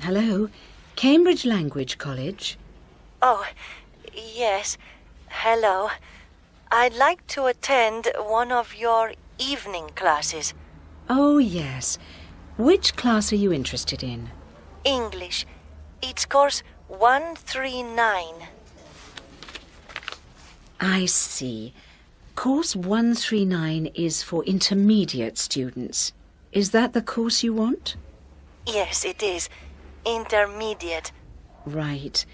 Hello, Cambridge Language College. Oh, yes. Hello. I'd like to attend one of your evening classes. Oh, yes. Which class are you interested in? English. It's course 139. I see. Course 139 is for intermediate students. Is that the course you want? Yes, it is. Intermediate. Right.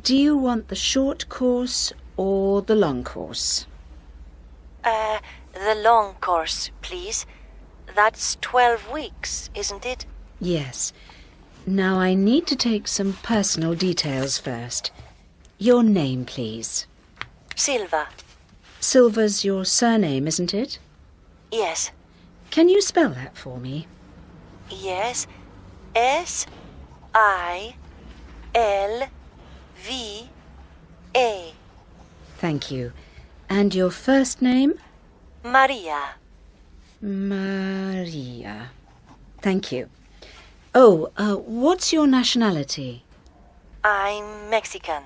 Do you want the short course or the long course? The long course, please. That's 12 weeks, isn't it? Yes. Now I need to take some personal details first. Your name, please. Silva. Silva's your surname, isn't it? Yes. Can you spell that for me? Yes. S-I-L-V-A. Thank you. And your first name? Maria. Maria. Thank you. Oh, what's your nationality? I'm Mexican.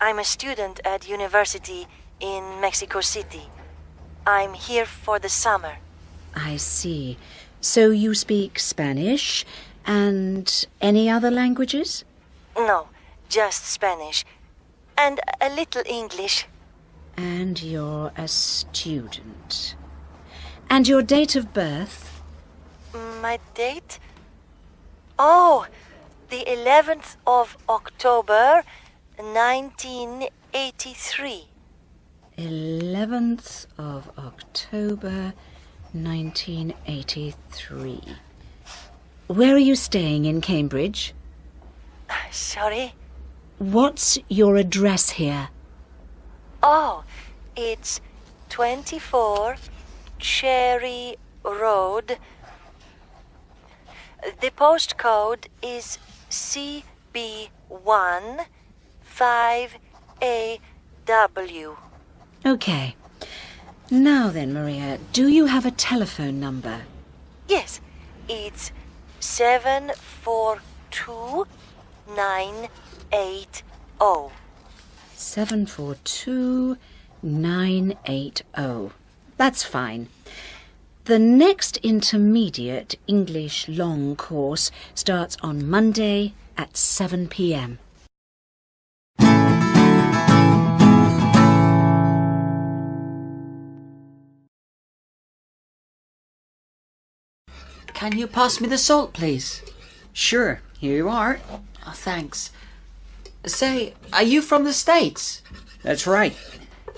I'm a student at university in Mexico City. I'm here for the summer. I see. So you speak Spanish and any other languages? No, just Spanish. And a little English. And you're a student. And your date of birth? My date? Oh, the 11th of October, 1983. 11th of October, 1983. Where are you staying in Cambridge? Sorry? What's your address here? Oh, it's 24 Cherry Road. The postcode is CB1 5AW. Okay. Now then, Maria, do you have a telephone number? Yes, it's 742980. 742980. That's fine. The next intermediate English long course starts on Monday at 7 p.m. Can you pass me the salt, please? Sure, here you are. Oh, thanks. Say, are you from the States? That's right.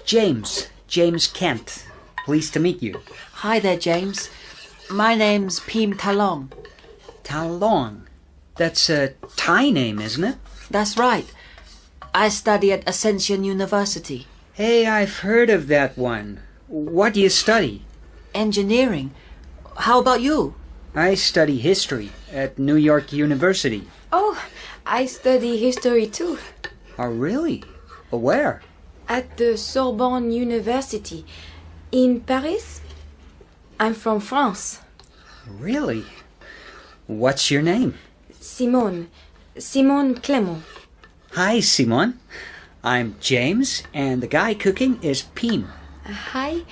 James Kent. Pleased to meet you. Hi there, James. My name's Pim Talong. Talong. That's a Thai name, isn't it? That's right. I study at Ascension University. Hey, I've heard of that one. What do you study? Engineering. How about you? I study history at New York University. Oh, I study history too. Oh, really? Where? At the Sorbonne University in Paris. I'm from France. Really? What's your name? Simone Clément. Hi, Simone. I'm James, and the guy cooking is Pim. Hi.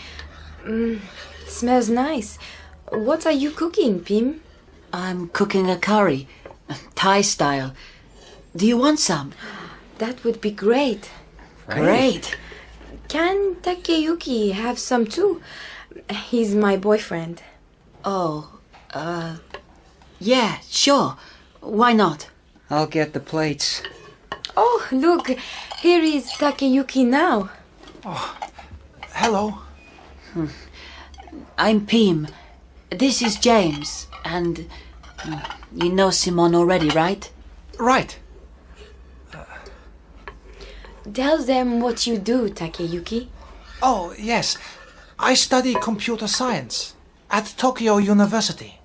Smells nice. What are you cooking, Pim? I'm cooking a curry, Thai style. Do you want some? That would be great. Great. Can Takeyuki have some too? He's my boyfriend. Oh, yeah, sure. Why not? I'll get the plates. Oh, look, here is Takeyuki now. Oh, hello. I'm Pim. This is James, and you know Simone already, right? Right. Tell them what you do, Takeyuki. Oh, yes. I study computer science at Tokyo University.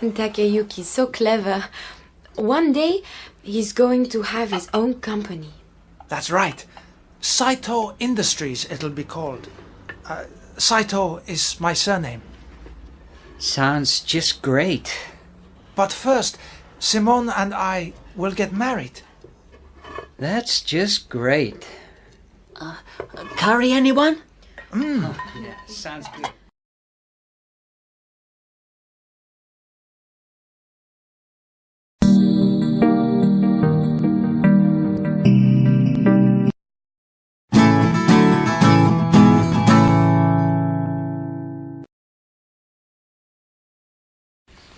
Takeyuki's so clever. One day, he's going to have his own company. That's right. Saito Industries, it'll be called. Saito is my surname. Sounds just great. But first, Simone and I will get married. That's just great. Curry, anyone? Sounds good.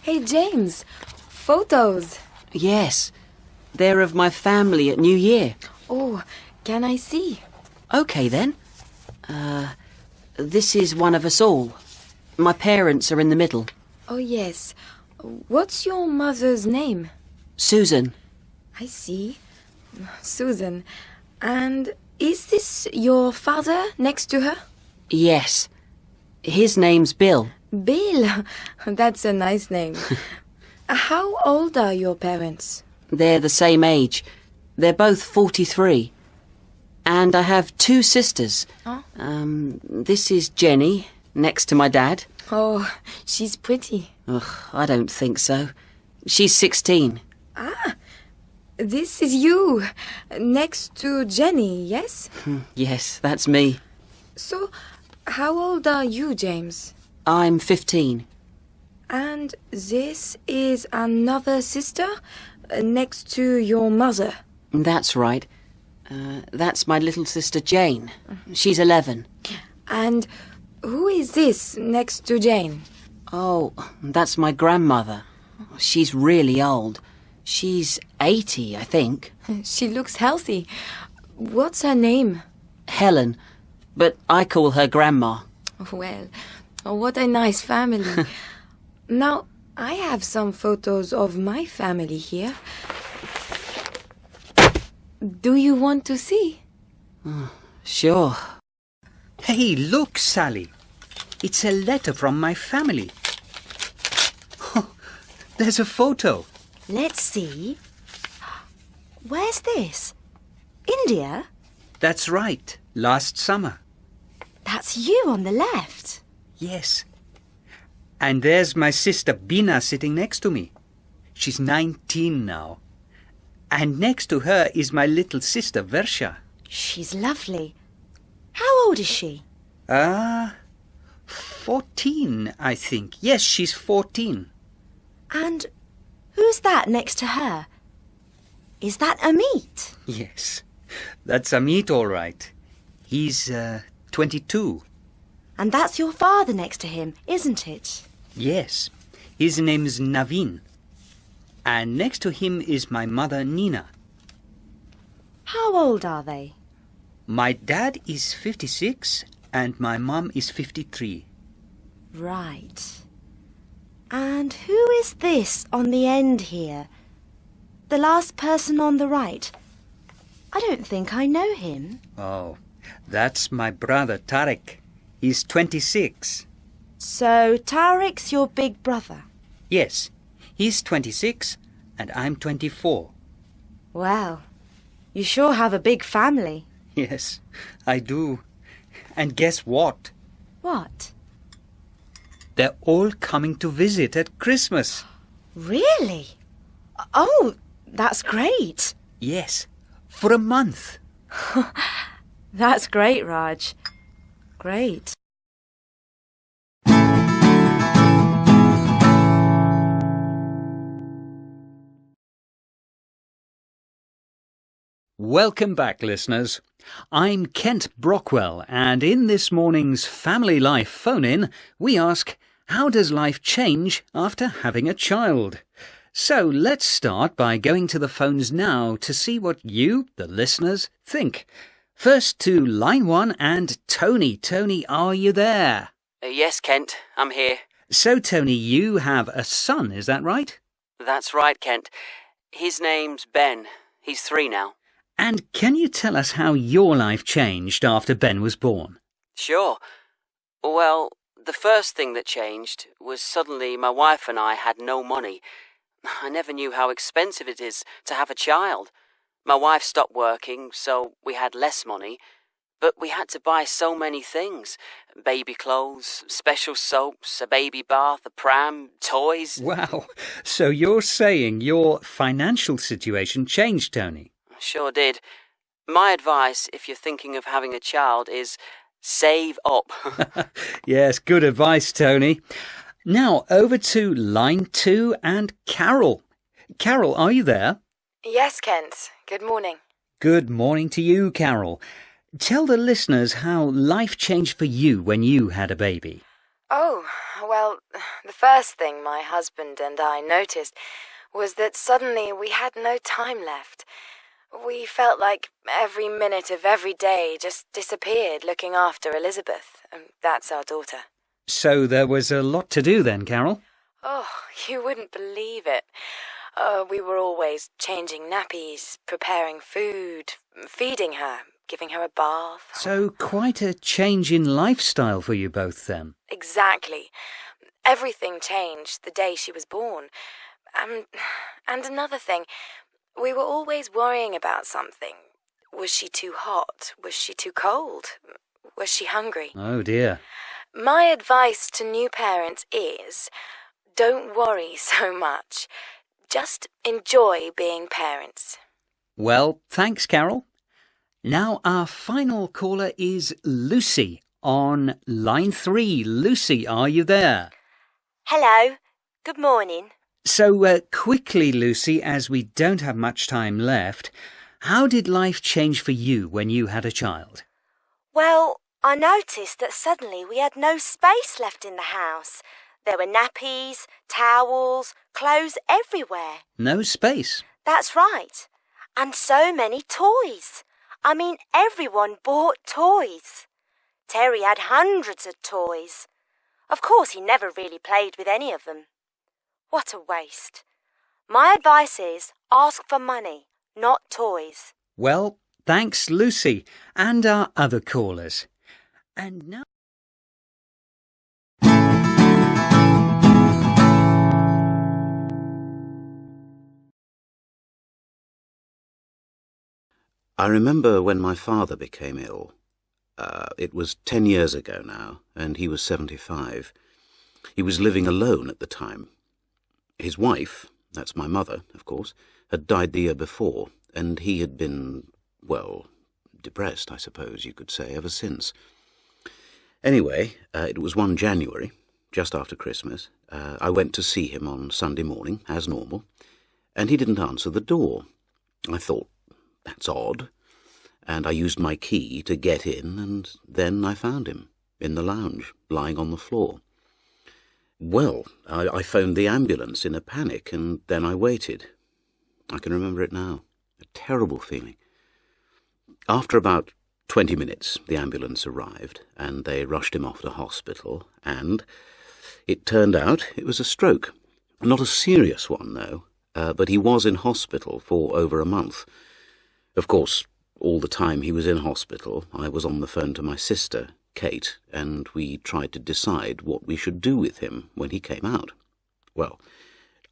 Hey, James. Photos. Yes. They're of my family at New Year. Oh, can I see? Okay, then. This is one of us all. My parents are in the middle. Oh, yes. What's your mother's name? Susan. I see. Susan. And is this your father next to her? Yes. His name's Bill. Bill. That's a nice name. How old are your parents? They're the same age. They're both 43. And I have 2 sisters. Oh. This is Jenny, next to my dad. Oh, she's pretty. Ugh, I don't think so. She's 16. This is you, next to Jenny, yes? Yes, that's me. So, how old are you, James? I'm 15. And this is another sister next to your mother. That's right. That's my little sister Jane. She's 11. And who is this next to Jane? Oh, that's my grandmother. She's really old. She's 80, I think. She looks healthy. What's her name? Helen. But I call her Grandma. Well, what a nice family. Now, I have some photos of my family here. Do you want to see? Sure. Hey, look, Sally. It's a letter from my family. Oh, there's a photo. Let's see. Where's this? India? That's right. Last summer. That's you on the left. Yes. And there's my sister Bina sitting next to me. She's 19 now. And next to her is my little sister Versha. She's lovely. How old is she? 14, I think. Yes, she's 14. And who's that next to her? Is that Amit? Yes, that's Amit, all right. He's 22. And that's your father next to him, isn't it? Yes, his name's Naveen. And next to him is my mother, Nina. How old are they? My dad is 56 and my mum is 53. Right. And who is this on the end here? The last person on the right. I don't think I know him. Oh, that's my brother, Tarek. He's 26. So Tarek's your big brother? Yes, he's 26 and I'm 24. Well, you sure have a big family. Yes, I do. And guess what? What? They're all coming to visit at Christmas. Really? Oh, that's great. Yes, for a month. That's great, Raj. Great. Welcome back, listeners. I'm Kent Brockwell, and in this morning's Family Life phone-in, we ask, how does life change after having a child? So let's start by going to the phones now to see what you, the listeners, think. First to line 1 and Tony. Tony, are you there? Yes, Kent, I'm here. So, Tony, you have a son, is that right? That's right, Kent. His name's Ben. He's 3 now. And can you tell us how your life changed after Ben was born? Sure. Well, the first thing that changed was suddenly my wife and I had no money. I never knew how expensive it is to have a child. My wife stopped working, so we had less money, but we had to buy so many things. Baby clothes, special soaps, a baby bath, a pram, toys. Wow. So you're saying your financial situation changed, Tony? Sure did. My advice, if you're thinking of having a child, is save up. Yes, good advice, Tony. Now, over to line 2 and Carol. Carol, are you there? Yes, Kent. Good morning. Good morning to you, Carol. Tell the listeners how life changed for you when you had a baby. Oh, well, the first thing my husband and I noticed was that suddenly we had no time left. We felt like every minute of every day just disappeared looking after Elizabeth. That's our daughter. So there was a lot to do then, Carol? Oh, you wouldn't believe it. We were always changing nappies, preparing food, feeding her, giving her a bath. So quite a change in lifestyle for you both then. Exactly. Everything changed the day she was born. And another thing, we were always worrying about something. Was she too hot? Was she too cold? Was she hungry? Oh dear. My advice to new parents is, don't worry so much. Just enjoy being parents. Well, thanks, Carol. Now our final caller is Lucy on line 3. Lucy, are you there? Hello. Good morning. So quickly, Lucy, as we don't have much time left, how did life change for you when you had a child? Well, I noticed that suddenly we had no space left in the house. There were nappies, towels, clothes everywhere. No space. That's right. And so many toys. I mean, everyone bought toys. Terry had hundreds of toys. Of course, he never really played with any of them. What a waste. My advice is ask for money, not toys. Well, thanks, Lucy, and our other callers. And now... I remember when my father became ill. It was 10 years ago now, and he was 75. He was living alone at the time. His wife, that's my mother, of course, had died the year before, and he had been, well, depressed, I suppose you could say, ever since. Anyway, it was one January, just after Christmas. I went to see him on Sunday morning, as normal, and he didn't answer the door. I thought, that's odd, and I used my key to get in, and then I found him, in the lounge, lying on the floor. Well, I phoned the ambulance in a panic, and then I waited. I can remember it now. A terrible feeling. After about 20 minutes, the ambulance arrived, and they rushed him off to hospital, and it turned out it was a stroke. Not a serious one, though, but he was in hospital for over a month. Of course, all the time he was in hospital, I was on the phone to my sister, Kate, and we tried to decide what we should do with him when he came out. Well,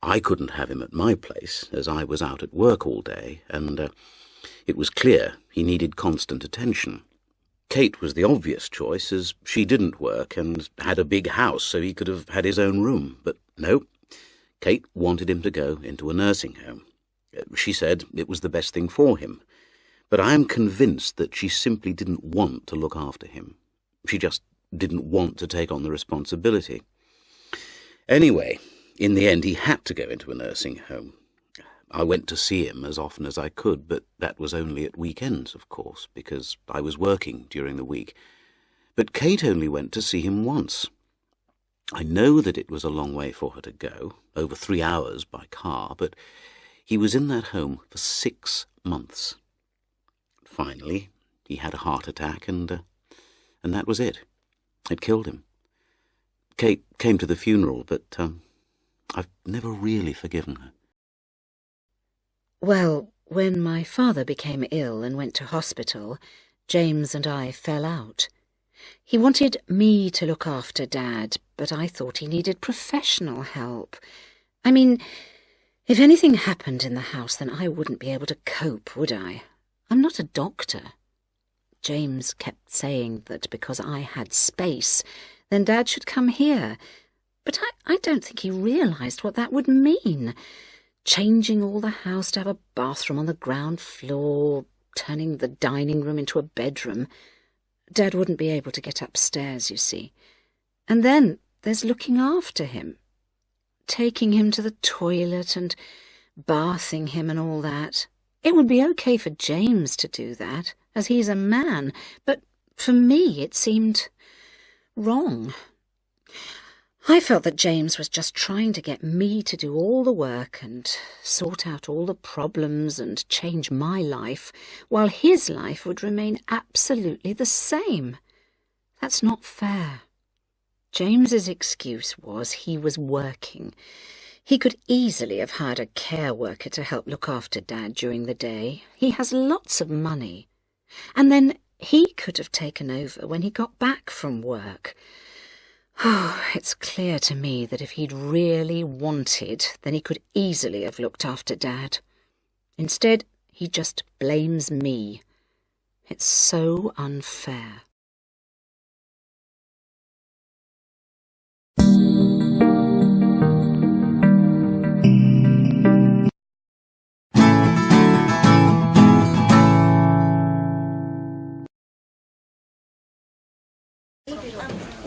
I couldn't have him at my place, as I was out at work all day, and it was clear he needed constant attention. Kate was the obvious choice, as she didn't work and had a big house, so he could have had his own room. But no, Kate wanted him to go into a nursing home. She said it was the best thing for him. But I am convinced that she simply didn't want to look after him. She just didn't want to take on the responsibility. Anyway, in the end, he had to go into a nursing home. I went to see him as often as I could, but that was only at weekends, of course, because I was working during the week. But Kate only went to see him once. I know that it was a long way for her to go, over 3 hours by car, but he was in that home for 6 months. Finally, he had a heart attack, and that was it. It killed him. Kate came to the funeral, but I've never really forgiven her. Well, when my father became ill and went to hospital, James and I fell out. He wanted me to look after Dad, but I thought he needed professional help. I mean, If anything happened in the house, then I wouldn't be able to cope, would I? I'm not a doctor. James kept saying that because I had space, then Dad should come here. But I don't think he realised what that would mean. Changing all the house to have a bathroom on the ground floor, turning the dining room into a bedroom. Dad wouldn't be able to get upstairs, you see. And then there's looking after him. Taking him to the toilet and bathing him and all that. It would be okay for James to do that, as he's a man, but for me it seemed wrong. I felt that James was just trying to get me to do all the work and sort out all the problems and change my life, while his life would remain absolutely the same. That's not fair. James's excuse was he was working. He could easily have hired a care worker to help look after Dad during the day. He has lots of money. And then he could have taken over when he got back from work. Oh, it's clear to me that if he'd really wanted, then he could easily have looked after Dad. Instead, he just blames me. It's so unfair.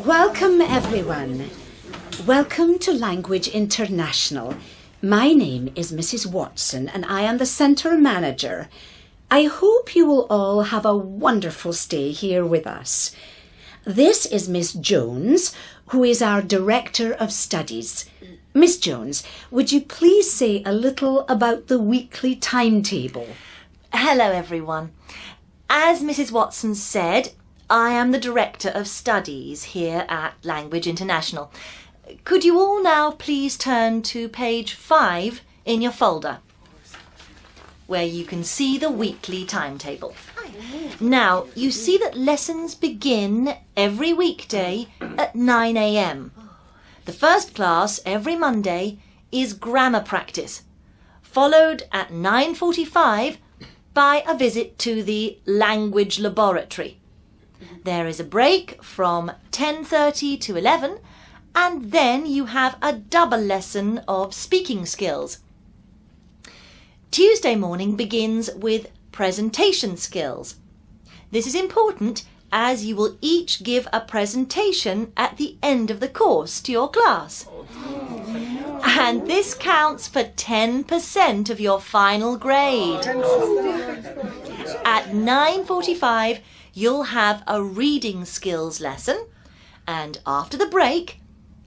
Welcome, everyone. Welcome to Language International. My name is Mrs. Watson, and I am the centre manager. I hope you will all have a wonderful stay here with us. This is Miss Jones, who is our Director of Studies. Miss Jones, would you please say a little about the weekly timetable? Hello, everyone. As Mrs. Watson said, I am the Director of Studies here at Language International. Could you all now please turn to page 5 in your folder, where you can see the weekly timetable. Now, you see that lessons begin every weekday at 9 a.m. The first class every Monday is grammar practice, followed at 9:45 by a visit to the language laboratory. There is a break from 10:30 to 11, and then you have a double lesson of speaking skills. Tuesday morning begins with presentation skills. This is important as you will each give a presentation at the end of the course to your class. And this counts for 10% of your final grade. At 9:45, you'll have a reading skills lesson, and after the break,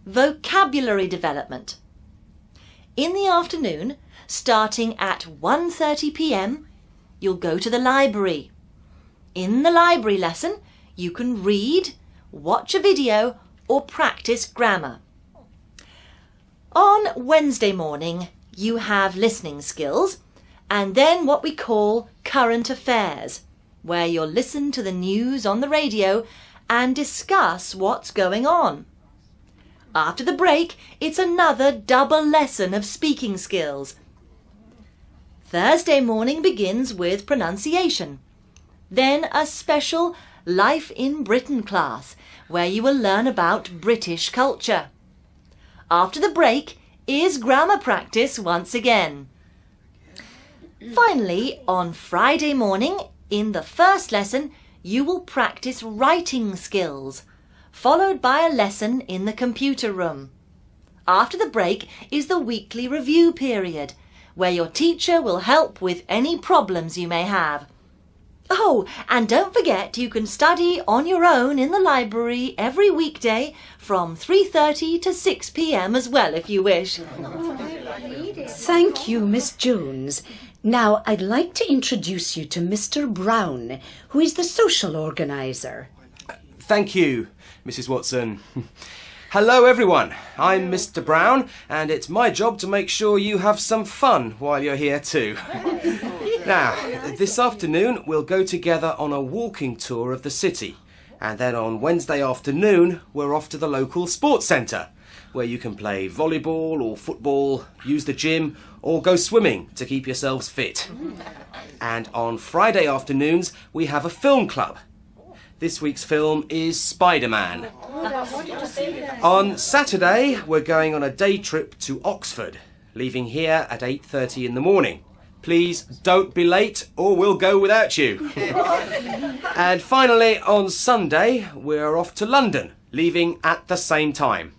vocabulary development. In the afternoon, starting at 1:30 p.m, you'll go to the library. In the library lesson, you can read, watch a video, or practice grammar. On Wednesday morning, you have listening skills, and then what we call current affairs, where you'll listen to the news on the radio and discuss what's going on. After the break, it's another double lesson of speaking skills. Thursday morning begins with pronunciation. Then a special Life in Britain class, where you will learn about British culture. After the break is grammar practice once again. Finally, on Friday morning, in the first lesson, you will practice writing skills, followed by a lesson in the computer room. After the break is the weekly review period, where your teacher will help with any problems you may have. Oh, and don't forget you can study on your own in the library every weekday from 3:30 to 6 p.m. as well, if you wish. Thank you, Miss Jones. Now, I'd like to introduce you to Mr. Brown, who is the social organiser. Thank you, Mrs. Watson. Hello, everyone. I'm Mr. Brown, and it's my job to make sure you have some fun while you're here too. Now, this afternoon we'll go together on a walking tour of the city, and then on Wednesday afternoon we're off to the local sports centre, where you can play volleyball or football, use the gym, or go swimming to keep yourselves fit. And on Friday afternoons, we have a film club. This week's film is Spider-Man. On Saturday, we're going on a day trip to Oxford, leaving here at 8:30 in the morning. Please don't be late or we'll go without you. And finally, on Sunday, we're off to London, leaving at the same time.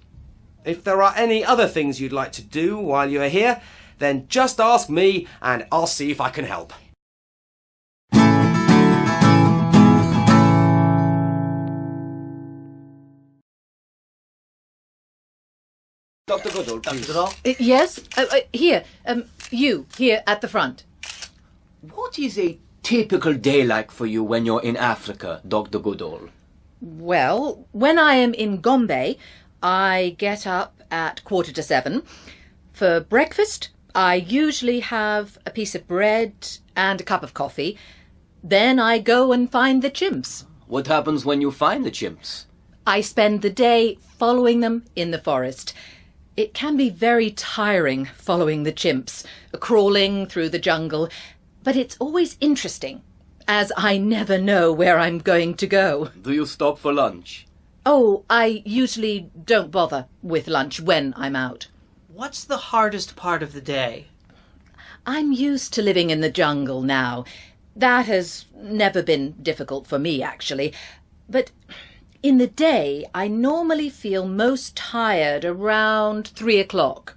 If there are any other things you'd like to do while you're here, then just ask me and I'll see if I can help. Dr. Goodall, please. Yes? Here. You, here at the front. What is a typical day like for you when you're in Africa, Dr. Goodall? Well, when I am in Gombe, I get up at 7:15. For breakfast, I usually have a piece of bread and a cup of coffee. Then I go and find the chimps. What happens when you find the chimps? I spend the day following them in the forest. It can be very tiring following the chimps, crawling through the jungle, but it's always interesting, as I never know where I'm going to go. Do you stop for lunch? Oh, I usually don't bother with lunch when I'm out. What's the hardest part of the day? I'm used to living in the jungle now. That has never been difficult for me, actually. But in the day, I normally feel most tired around 3 o'clock.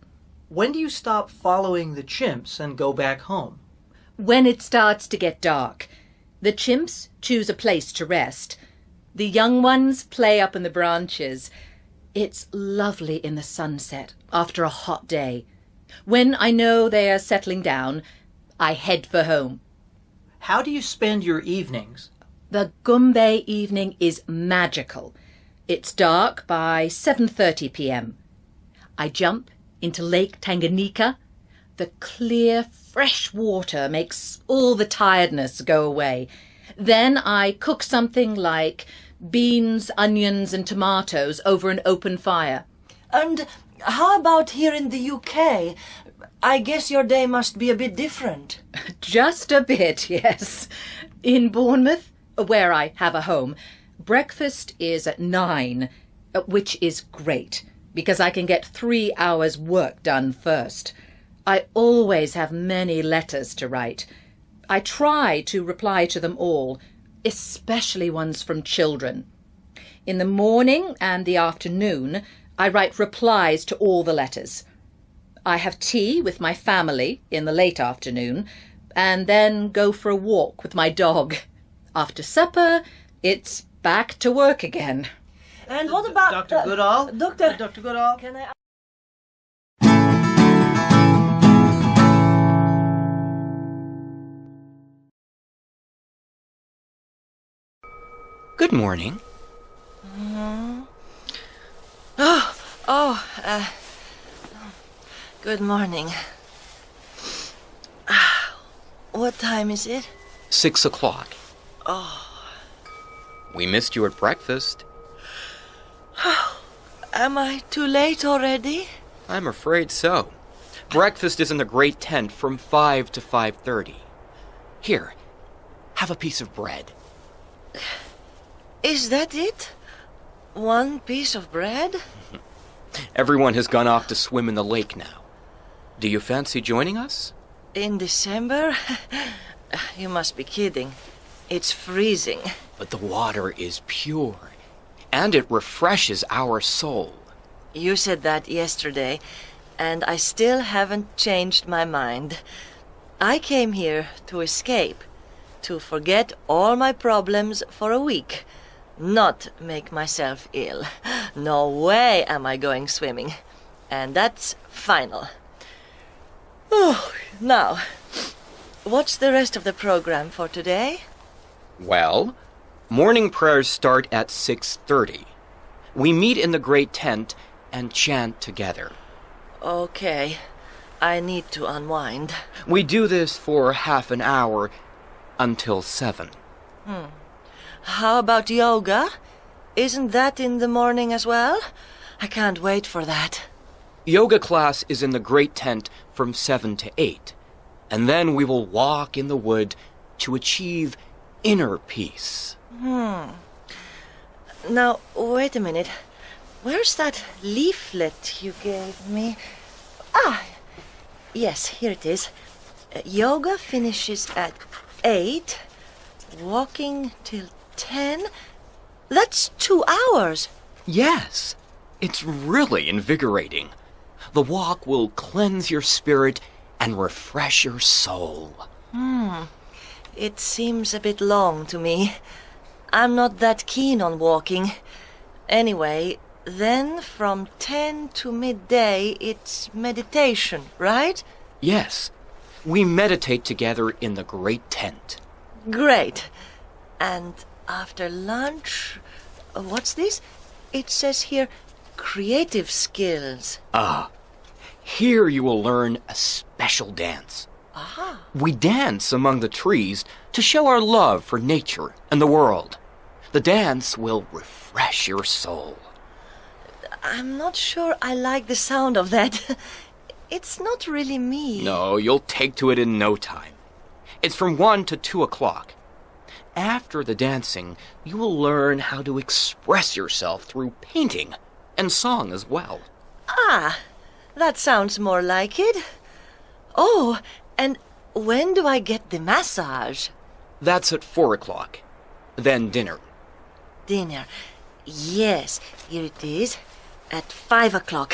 When do you stop following the chimps and go back home? When it starts to get dark. The chimps choose a place to rest. The young ones play up in the branches. It's lovely in the sunset after a hot day. When I know they are settling down, I head for home. How do you spend your evenings? The Gombe evening is magical. It's dark by 7:30 p.m. I jump into Lake Tanganyika. The clear, fresh water makes all the tiredness go away. Then I cook something like beans, onions and tomatoes over an open fire. And how about here in the UK? I guess your day must be a bit different. Just a bit, yes. In Bournemouth, where I have a home, breakfast is at 9, which is great, because I can get 3 hours work done first. I always have many letters to write. I try to reply to them all, especially ones from children. In the morning and the afternoon, I write replies to all the letters. I have tea with my family in the late afternoon, and then go for a walk with my dog. After supper, it's back to work again. And what about... Dr. Goodall? Dr. Goodall? Can I... Good morning. Good morning. What time is it? 6 o'clock. Oh. We missed you at breakfast. Am I too late already? I'm afraid so. Breakfast is in the great tent from 5 to 5:30. Here, have a piece of bread. Is that it? One piece of bread? Everyone has gone off to swim in the lake now. Do you fancy joining us? In December? You must be kidding. It's freezing. But the water is pure, and it refreshes our soul. You said that yesterday, and I still haven't changed my mind. I came here to escape, to forget all my problems for a week, not make myself ill. No way am I going swimming. And that's final. Oh, now, what's the rest of the program for today? Well, morning prayers start at 6:30. We meet in the great tent and chant together. Okay, I need to unwind. We do this for half an hour until 7. How about yoga? Isn't that in the morning as well? I can't wait for that. Yoga class is in the great tent from 7 to 8, and then we will walk in the wood to achieve inner peace. Now, wait a minute. Where's that leaflet you gave me? Ah, yes, here it is. Yoga finishes at 8, walking till 10. That's 2 hours. Yes, it's really invigorating. The walk will cleanse your spirit and refresh your soul. It seems a bit long to me. I'm not that keen on walking. Anyway, then from 10 to midday, it's meditation, right? Yes, we meditate together in the great tent. Great. And after lunch, what's this? It says here, creative skills. Here you will learn a special dance. We dance among the trees to show our love for nature and the world. The dance will refresh your soul. I'm not sure I like the sound of that. It's not really me. No, you'll take to it in no time. It's from 1 to 2 o'clock. After the dancing, you will learn how to express yourself through painting and song as well. Ah, that sounds more like it. Oh, and when do I get the massage? That's at 4 o'clock. Then dinner. Dinner. Yes, here it is. At 5 o'clock.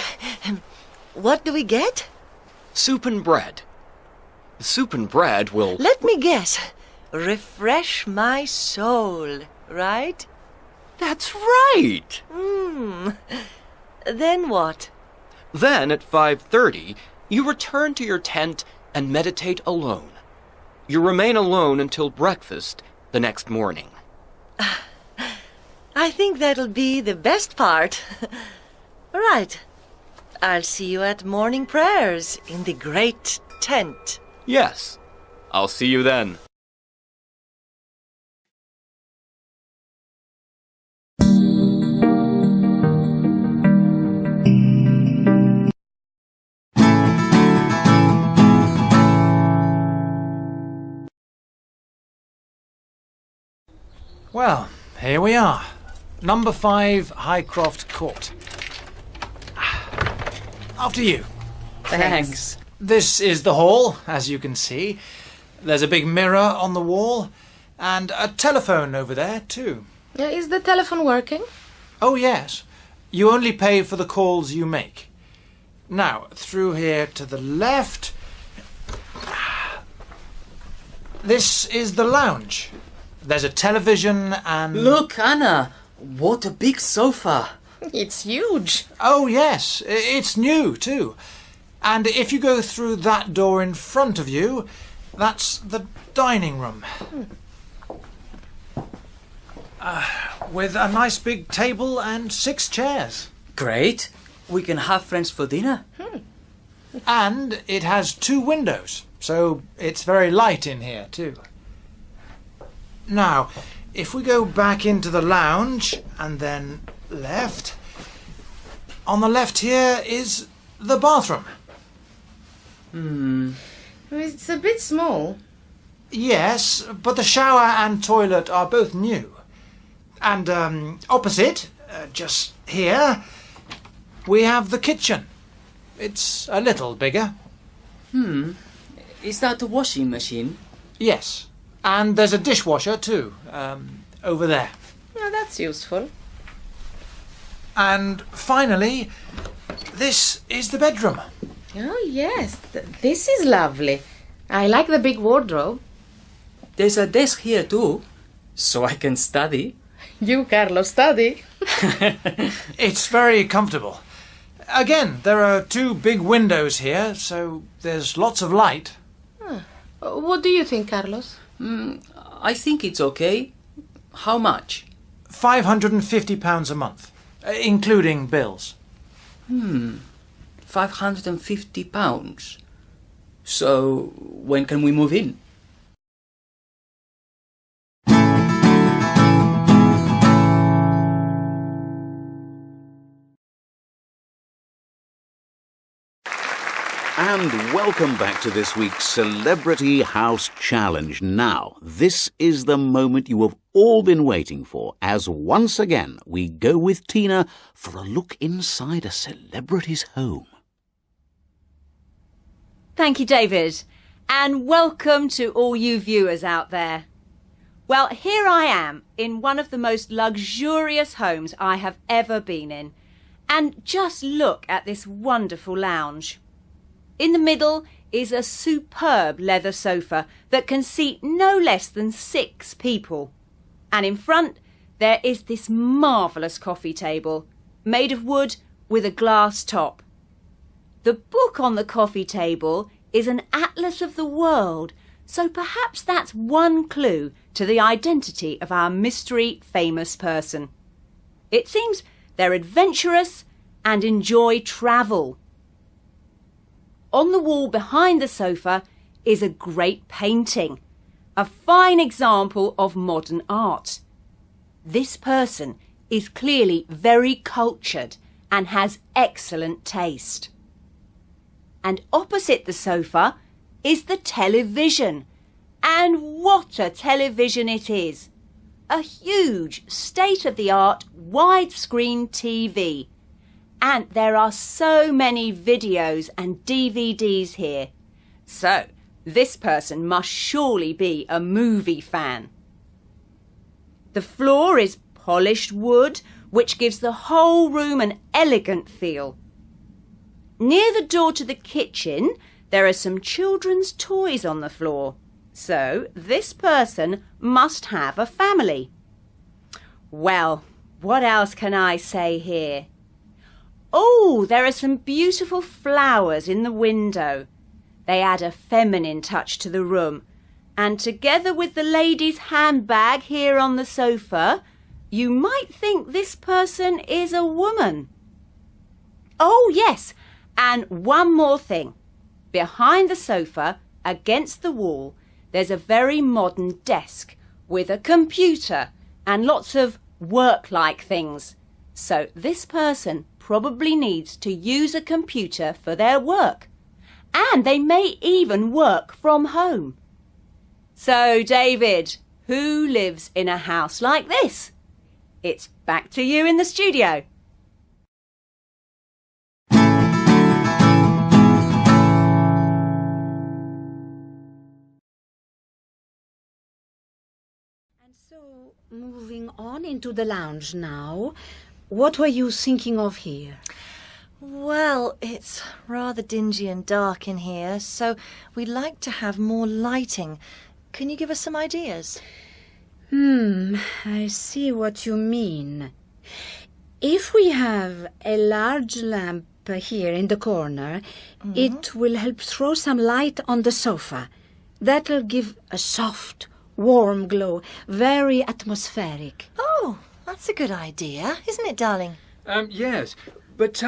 What do we get? Soup and bread. Soup and bread will... Let me guess. Refresh my soul, right? That's right! Then what? Then at 5:30, you return to your tent and meditate alone. You remain alone until breakfast the next morning. I think that'll be the best part. Right. I'll see you at morning prayers in the great tent. Yes, I'll see you then. Well, here we are. Number 5 Highcroft Court. After you. Thanks. This is the hall, as you can see. There's a big mirror on the wall, and a telephone over there, too. Is the telephone working? Oh, yes. You only pay for the calls you make. Now, through here to the left. This is the lounge. There's a television and... Look, Anna! What a big sofa! It's huge. Oh, yes. It's new, too. And if you go through that door in front of you, that's the dining room. With a nice big table and 6 chairs. Great! We can have friends for dinner. And it has 2 windows, so it's very light in here, too. Now, if we go back into the lounge and then left, on the left here is the bathroom. It's a bit small. Yes, but the shower and toilet are both new. And opposite, just here, we have the kitchen. It's a little bigger. Is that a washing machine? Yes. And there's a dishwasher too, over there. Oh, that's useful. And finally, this is the bedroom. Oh, yes. This is lovely. I like the big wardrobe. There's a desk here too, so I can study. You, Carlos, study. It's very comfortable. Again, there are 2 big windows here, so there's lots of light. What do you think, Carlos? I think it's okay. How much? £550 a month, including bills. £550. So, when can we move in? And welcome back to this week's Celebrity House Challenge. Now, this is the moment you have all been waiting for, as once again we go with Tina for a look inside a celebrity's home. Thank you, David, and welcome to all you viewers out there. Well, here I am in one of the most luxurious homes I have ever been in, and just look at this wonderful lounge. In the middle is a superb leather sofa that can seat no less than 6 people. And in front there is this marvellous coffee table, made of wood with a glass top. The book on the coffee table is an atlas of the world, so perhaps that's one clue to the identity of our mystery famous person. It seems they're adventurous and enjoy travel. On the wall behind the sofa is a great painting, a fine example of modern art. This person is clearly very cultured and has excellent taste. And opposite the sofa is the television. And what a television it is! A huge, state-of-the-art, widescreen TV. And there are so many videos and DVDs here. So, this person must surely be a movie fan. The floor is polished wood, which gives the whole room an elegant feel. Near the door to the kitchen, there are some children's toys on the floor. So, this person must have a family. Well, what else can I say here? Oh, there are some beautiful flowers in the window. They add a feminine touch to the room. And together with the lady's handbag here on the sofa, you might think this person is a woman. Oh, yes, and one more thing. Behind the sofa, against the wall, there's a very modern desk with a computer and lots of work-like things. So this person probably needs to use a computer for their work. And they may even work from home. So, David, who lives in a house like this? It's back to you in the studio. And so, moving on into the lounge now, what were you thinking of here? Well, it's rather dingy and dark in here, so we'd like to have more lighting. Can you give us some ideas? I see what you mean. If we have a large lamp here in the corner, it will help throw some light on the sofa. That'll give a soft, warm glow, very atmospheric. Oh, that's a good idea, isn't it, darling? Yes, but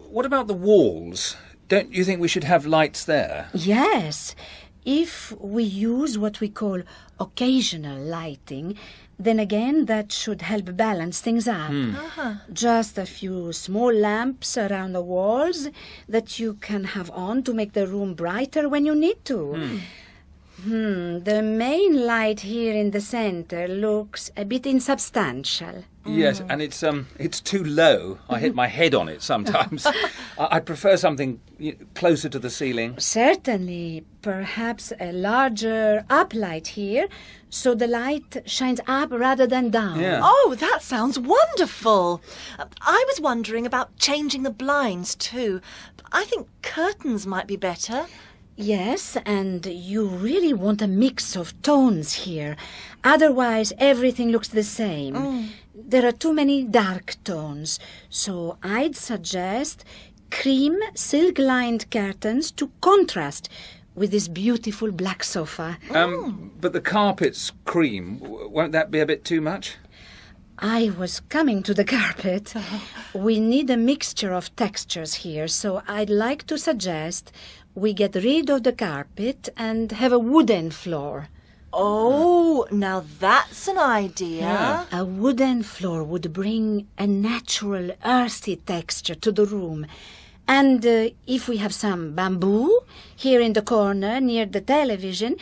what about the walls? Don't you think we should have lights there? Yes. If we use what we call occasional lighting, then again that should help balance things up. Just a few small lamps around the walls that you can have on to make the room brighter when you need to. The main light here in the center looks a bit insubstantial. Yes, and it's too low. I hit my head on it sometimes. I'd prefer something closer to the ceiling. Certainly, perhaps a larger uplight here, so the light shines up rather than down. Yeah. Oh, that sounds wonderful. I was wondering about changing the blinds too. I think curtains might be better. Yes, and you really want a mix of tones here. Otherwise, everything looks the same. There are too many dark tones, so I'd suggest cream silk-lined curtains to contrast with this beautiful black sofa. But the carpet's cream. Won't that be a bit too much? I was coming to the carpet. We need a mixture of textures here, so I'd like to suggest we get rid of the carpet and have a wooden floor. Oh, now that's an idea. Yeah. A wooden floor would bring a natural, earthy texture to the room, And if we have some bamboo here in the corner near the television,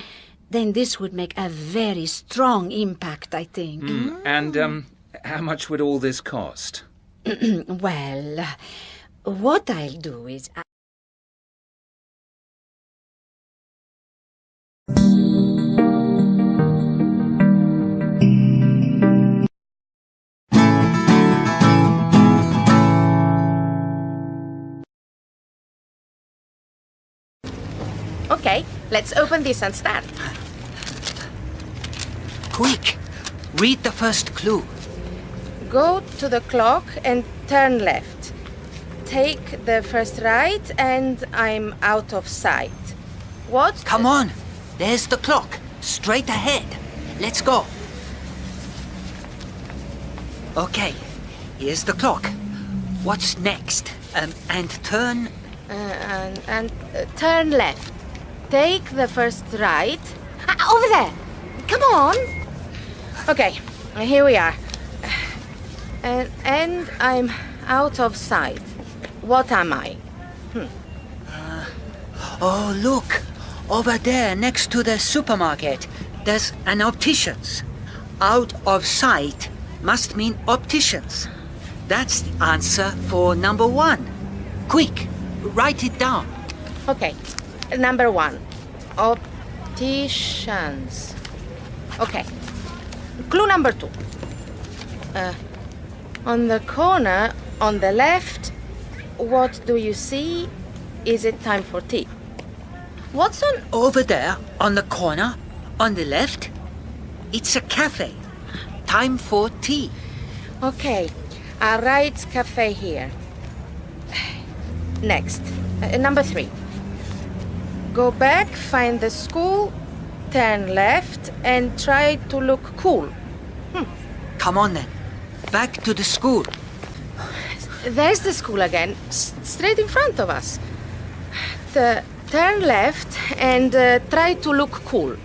then this would make a very strong impact, I think. And how much would all this cost? Well, what I'll do is... Okay, let's open this and start. Quick! Read the first clue. Go to the clock and turn left. Take the first right and I'm out of sight. What? Come on! There's the clock. Straight ahead. Let's go. Okay, here's the clock. What's next? And turn... turn left. Take the first right. Over there. Come on. Okay, here we are. And I'm out of sight. What am I? Oh, look! Over there, next to the supermarket, there's an optician's. Out of sight must mean opticians. That's the answer for number 1. Quick, write it down. Okay, number 1. Opticians. Okay. Clue number 2. On the corner, on the left, what do you see? Is it time for tea? What's on... Over there, on the corner, on the left, it's a cafe. Time for tea. Okay, I'll write cafe here. Next, number 3. Go back, find the school, turn left, and try to look cool. Come on then. Back to the school. There's the school again, straight in front of us. Turn left and try to look cool.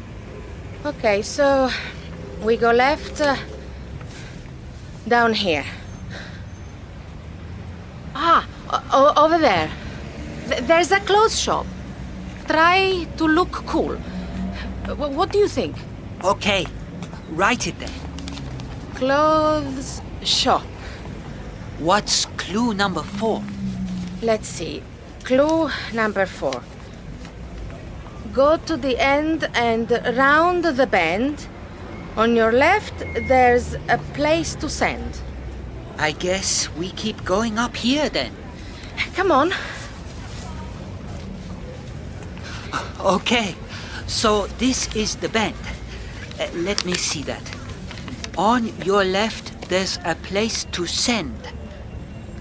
Okay, so we go left down here. Over there. There's a clothes shop. Try to look cool. What do you think? Okay, write it then. Clothes shop. What's clue number 4? Let's see. Clue number 4. Go to the end and round the bend. On your left, there's a place to send. I guess we keep going up here then. Come on. Okay, so this is the bend. Let me see that. On your left, there's a place to send.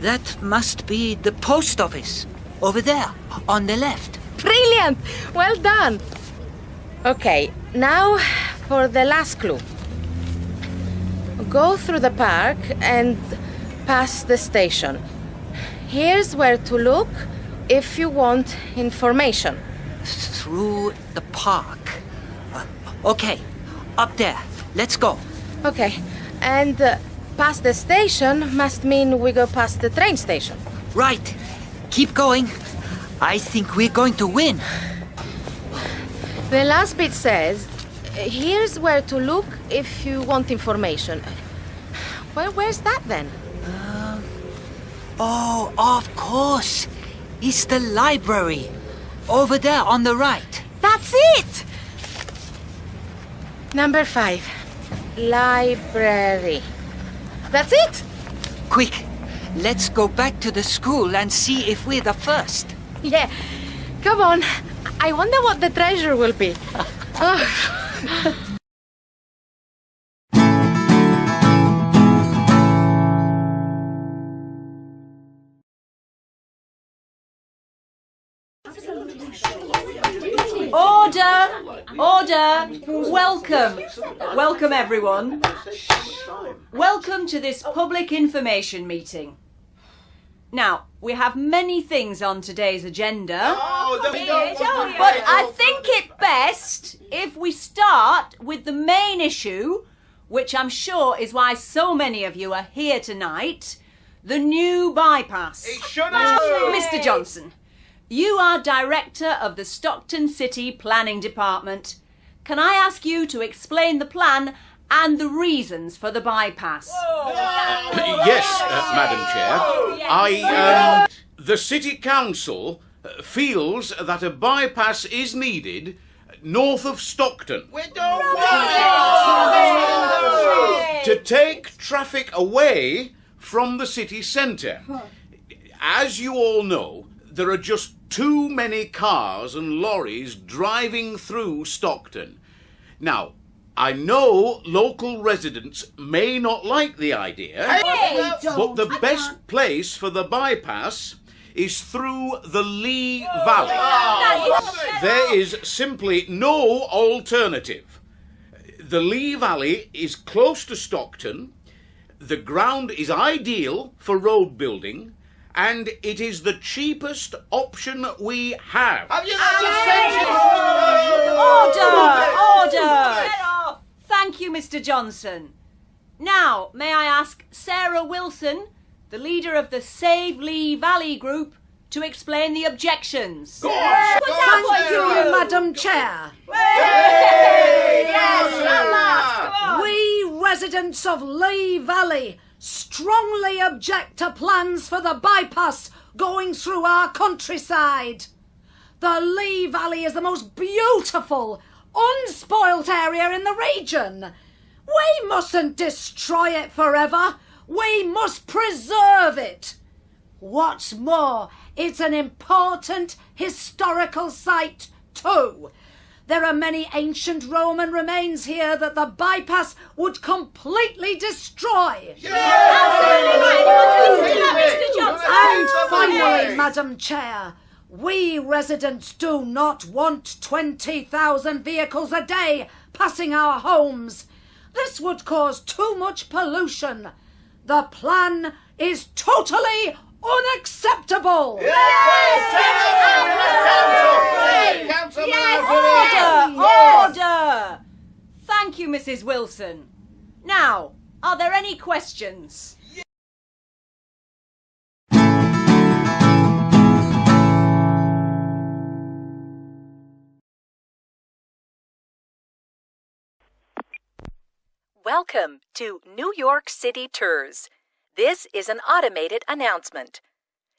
That must be the post office. Over there, on the left. Brilliant! Well done. Okay, now for the last clue. Go through the park and pass the station. Here's where to look if you want information. Through the park. Okay, up there. Let's go. Okay, and past the station must mean we go past the train station. Right. Keep going. I think we're going to win. The last bit says, here's where to look if you want information. Well, where's that then? Oh, of course. It's the library. Over there on the right. That's it! Number 5. Library. That's it! Quick, let's go back to the school and see if we're the first. Yeah, come on. I wonder what the treasure will be. Order! Order! Welcome! Welcome, everyone. Welcome to this public information meeting. Now, we have many things on today's agenda, but I think it best if we start with the main issue, which I'm sure is why so many of you are here tonight, the new bypass. It should have. Mr. Johnson, you are director of the Stockton City Planning Department. Can I ask you to explain the plan and the reasons for the bypass? Yes, Madam Chair. The City Council feels that a bypass is needed north of Stockton to take traffic away from the city centre. As you all know, there are just too many cars and lorries driving through Stockton. Now, I know local residents may not like the idea, but the best place for the bypass is through the Lee Valley. There is simply no alternative. The Lee Valley is close to Stockton, the ground is ideal for road building, and it is the cheapest option we have. Order! Thank you, Mr. Johnson. Now, may I ask Sarah Wilson, the leader of the Save Lee Valley group, to explain the objections. Thank you, Madam Chair. We residents of Lee Valley strongly object to plans for the bypass going through our countryside. The Lee Valley is the most beautiful, unspoilt area in the region. We mustn't destroy it forever. We must preserve it. What's more, it's an important historical site too. There are many ancient Roman remains here that the bypass would completely destroy. And finally, Madam Chair, we residents do not want 20,000 vehicles a day passing our homes. This would cause too much pollution. The plan is totally unacceptable. Order! Thank you, Mrs. Wilson. Now, are there any questions? Welcome to New York City Tours. This is an automated announcement.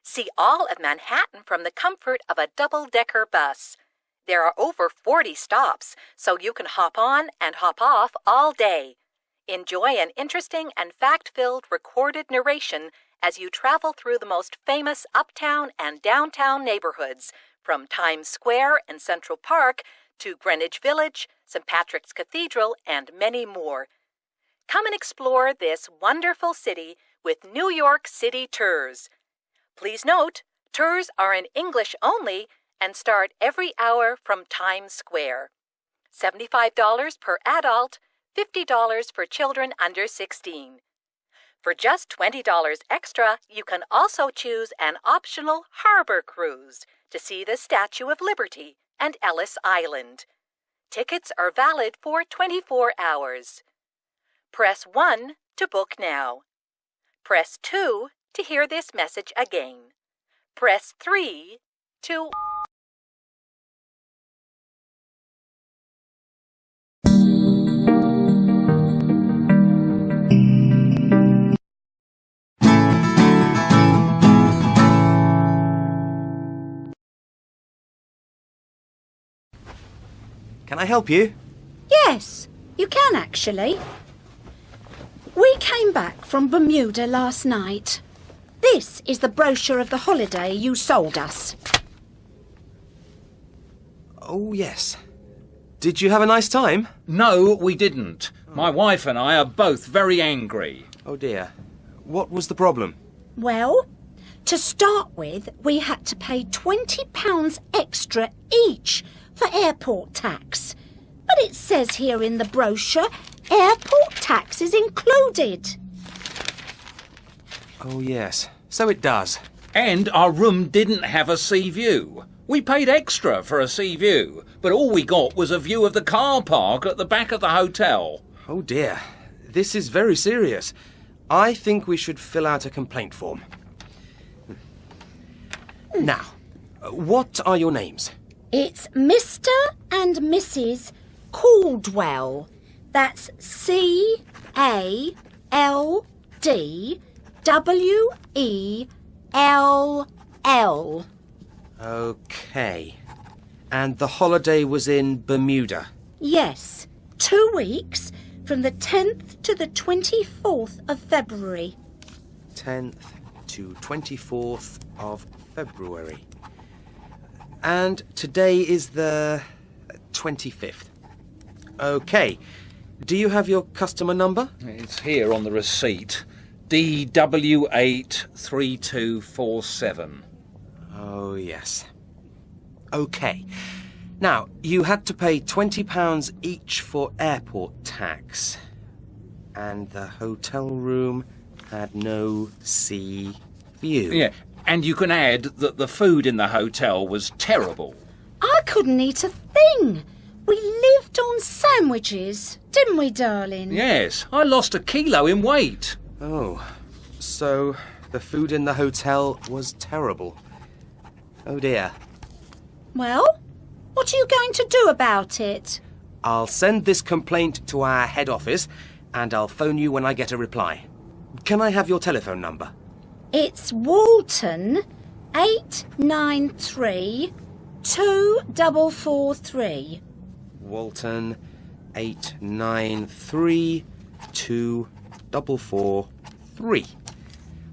See all of Manhattan from the comfort of a double-decker bus. There are over 40 stops, so you can hop on and hop off all day. Enjoy an interesting and fact-filled recorded narration as you travel through the most famous uptown and downtown neighborhoods, from Times Square and Central Park to Greenwich Village, St. Patrick's Cathedral, and many more. Come and explore this wonderful city with New York City Tours. Please note, tours are in English only and start every hour from Times Square. $75 per adult, $50 for children under 16. For just $20 extra, you can also choose an optional harbor cruise to see the Statue of Liberty and Ellis Island. Tickets are valid for 24 hours. Press 1 to book now. Press 2 to hear this message again. Press 3 to... Can I help you? Yes, you can actually. We came back from Bermuda last night. This is the brochure of the holiday you sold us. Oh, yes. Did you have a nice time? No, we didn't. My wife and I are both very angry. Oh, dear. What was the problem? Well, to start with, we had to pay £20 extra each for airport tax. But it says here in the brochure, airport tax is included. Oh, yes. So it does. And our room didn't have a sea view. We paid extra for a sea view, but all we got was a view of the car park at the back of the hotel. Oh, dear. This is very serious. I think we should fill out a complaint form. Now, what are your names? It's Mr. and Mrs. Caldwell. That's Caldwell. Okay. And the holiday was in Bermuda? Yes, 2 weeks, from the 10th to the 24th of February. 10th to 24th of February. And today is the 25th. Okay. Do you have your customer number? It's here on the receipt. DW83247. Oh, yes. Okay. Now, you had to pay £20 each for airport tax. And the hotel room had no sea view. Yeah, and you can add that the food in the hotel was terrible. I couldn't eat a thing. We lived on sandwiches, didn't we, darling? Yes, I lost 1 kilo in weight. Oh, so the food in the hotel was terrible. Oh dear. Well, what are you going to do about it? I'll send this complaint to our head office, and I'll phone you when I get a reply. Can I have your telephone number? It's Walton 893 2443. Walton 893 2443.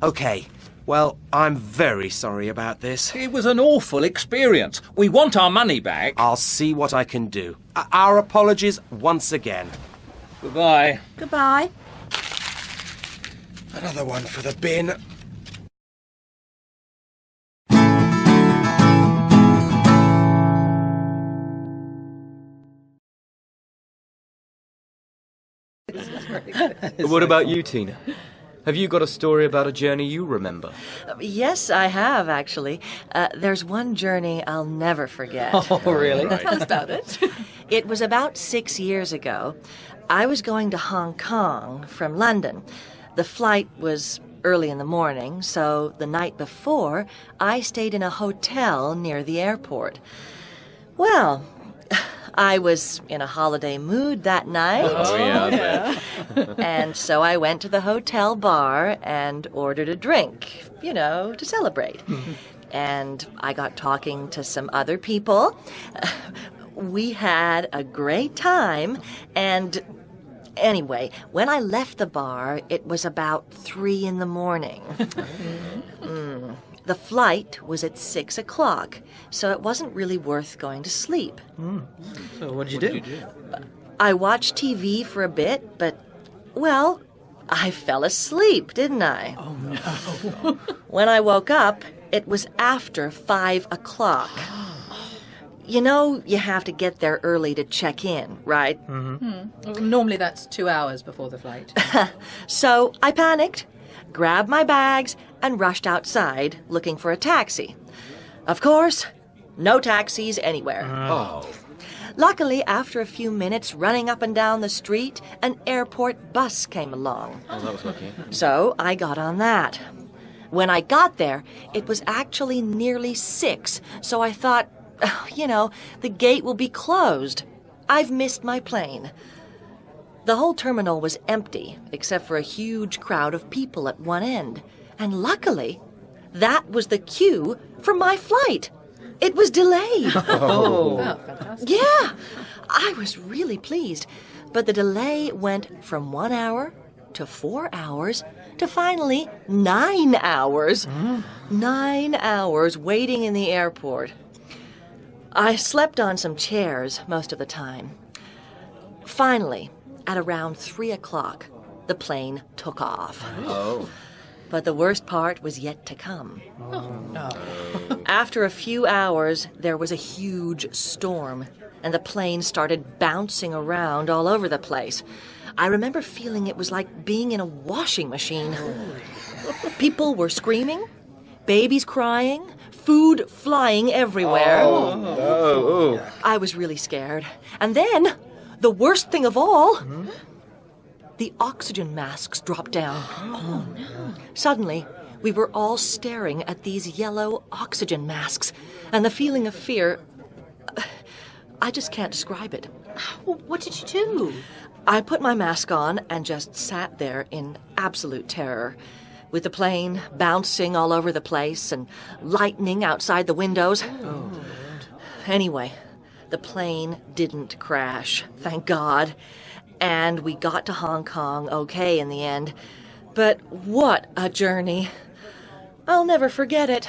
Okay. Well, I'm very sorry about this. It was an awful experience. We want our money back. I'll see what I can do. Our apologies once again. Goodbye. Goodbye. Another one for the bin. What about you, Tina? Have you got a story about a journey you remember? Yes, I have, actually. There's one journey I'll never forget. Oh, really? Right. Tell us about it. It was about 6 years ago. I was going to Hong Kong from London. The flight was early in the morning, so the night before, I stayed in a hotel near the airport. Well, I was in a holiday mood that night. Oh, yeah, I bet. And so I went to the hotel bar and ordered a drink, to celebrate. And I got talking to some other people. We had a great time, and anyway, when I left the bar, it was about 3 in the morning. The flight was at 6 o'clock, so it wasn't really worth going to sleep. So what did you do? I watched TV for a bit, but, well, I fell asleep, didn't I? Oh, no. When I woke up, it was after 5 o'clock. You know, you have to get there early to check in, right? Mm-hmm. Normally that's 2 hours before the flight. So I panicked, grabbed my bags, and rushed outside looking for a taxi. Of course, no taxis anywhere. Oh. Luckily, after a few minutes running up and down the street, an airport bus came along. Oh, that was lucky. So I got on that. When I got there, it was actually nearly 6, so I thought, the gate will be closed. I've missed my plane. The whole terminal was empty, except for a huge crowd of people at one end. And luckily, that was the queue for my flight. It was delayed. Oh, fantastic. Yeah, I was really pleased. But the delay went from 1 hour to 4 hours to finally 9 hours. 9 hours waiting in the airport. I slept on some chairs most of the time. Finally, at around 3 o'clock, the plane took off. Oh. But the worst part was yet to come. Oh, no. After a few hours, there was a huge storm, and the plane started bouncing around all over the place. I remember feeling it was like being in a washing machine. People were screaming, babies crying, food flying everywhere. Oh. I was really scared. And then, the worst thing of all, the oxygen masks dropped down. Oh, no. Suddenly, we were all staring at these yellow oxygen masks, and the feeling of fear, I just can't describe it. Well, what did you do? I put my mask on and just sat there in absolute terror, with the plane bouncing all over the place and lightning outside the windows. Oh. Anyway, the plane didn't crash, thank God, and we got to Hong Kong okay in the end. But what a journey. I'll never forget it.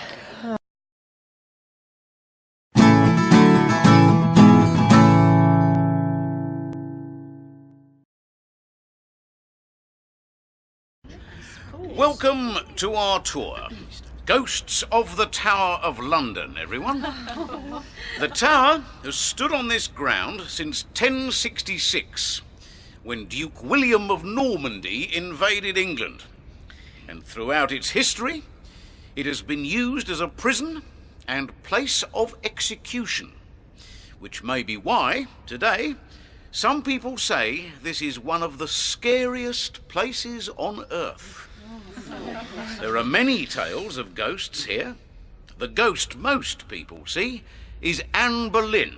Welcome to our tour. Ghosts of the Tower of London, everyone. The tower has stood on this ground since 1066, when Duke William of Normandy invaded England. And throughout its history, it has been used as a prison and place of execution, which may be why, today, some people say this is one of the scariest places on earth. There are many tales of ghosts here. The ghost most people see is Anne Boleyn,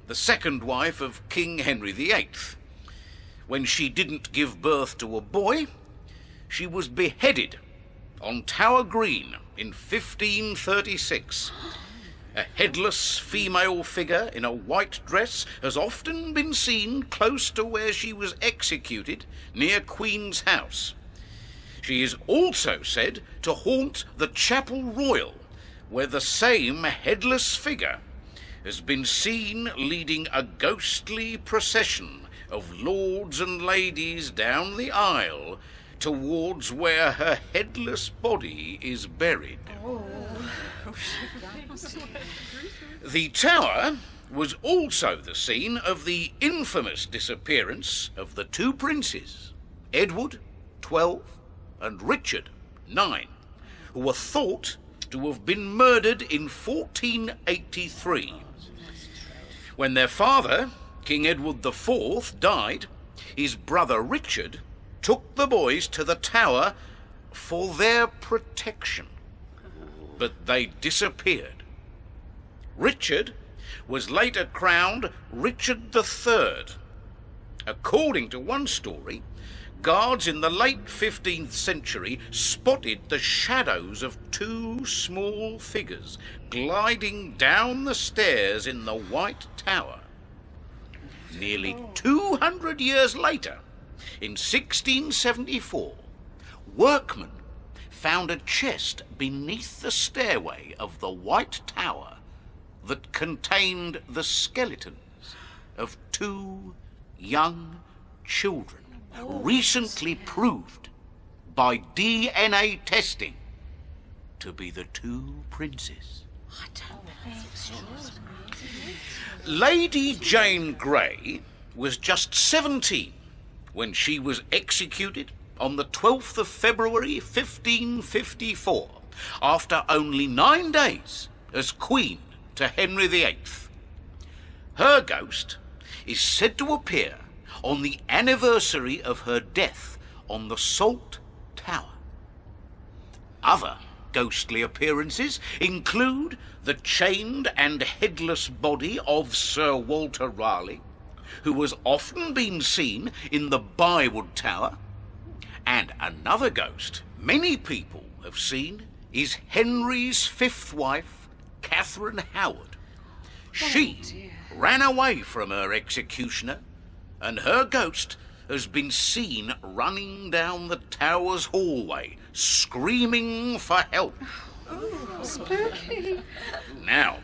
the second wife of King Henry VIII. When she didn't give birth to a boy, she was beheaded on Tower Green in 1536. A headless female figure in a white dress has often been seen close to where she was executed, near Queen's House. She is also said to haunt the Chapel Royal, where the same headless figure has been seen leading a ghostly procession of lords and ladies down the aisle towards where her headless body is buried. The tower was also the scene of the infamous disappearance of the two princes, Edward, 12, and Richard, 9, who were thought to have been murdered in 1483. When their father, King Edward IV, died, his brother Richard took the boys to the tower for their protection, but they disappeared. Richard was later crowned Richard III. According to one story, guards in the late 15th century spotted the shadows of two small figures gliding down the stairs in the White Tower. Nearly 200 years later, in 1674, workmen found a chest beneath the stairway of the White Tower that contained the skeletons of two young children, recently proved by DNA testing to be the two princes. I don't believe it's true. Lady Jane Grey was just 17 when she was executed on the 12th of February 1554, after only 9 days as Queen to Henry VIII. Her ghost is said to appear on the anniversary of her death on the Salt Tower. Other ghostly appearances include the chained and headless body of Sir Walter Raleigh, who has often been seen in the Bywood Tower, and another ghost many people have seen is Henry's fifth wife, Catherine Howard. She ran away from her executioner, and her ghost has been seen running down the tower's hallway, screaming for help. Oh, spooky. Now,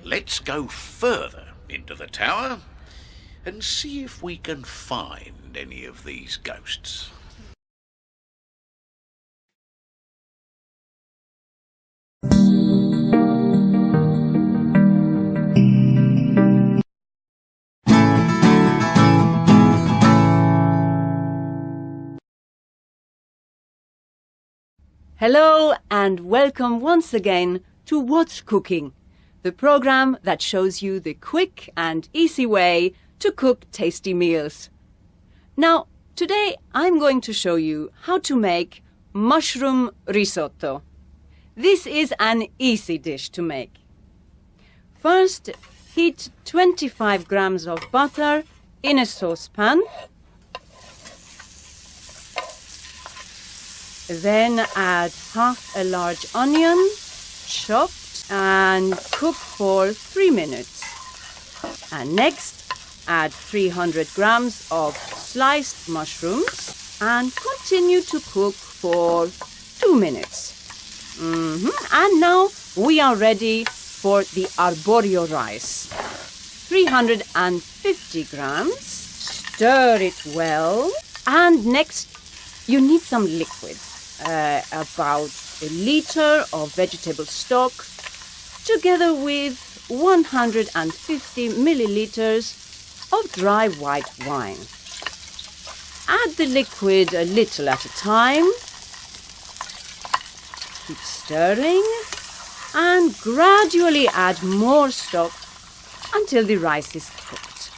let's go further into the tower and see if we can find any of these ghosts. Hello and welcome once again to What's Cooking, the program that shows you the quick and easy way to cook tasty meals. Now, Today I'm going to show you how to make mushroom risotto. This is an easy dish to make. First, heat 25 grams of butter in a saucepan. Then add half a large onion, chopped, and cook for 3 minutes. And next, add 300 grams of sliced mushrooms and continue to cook for 2 minutes. And now we are ready for the arborio rice. 350 grams. Stir it well. And next, you need some liquid. About a liter of vegetable stock, together with 150 milliliters of dry white wine. Add the liquid a little at a time. Keep stirring and gradually add more stock until the rice is cooked.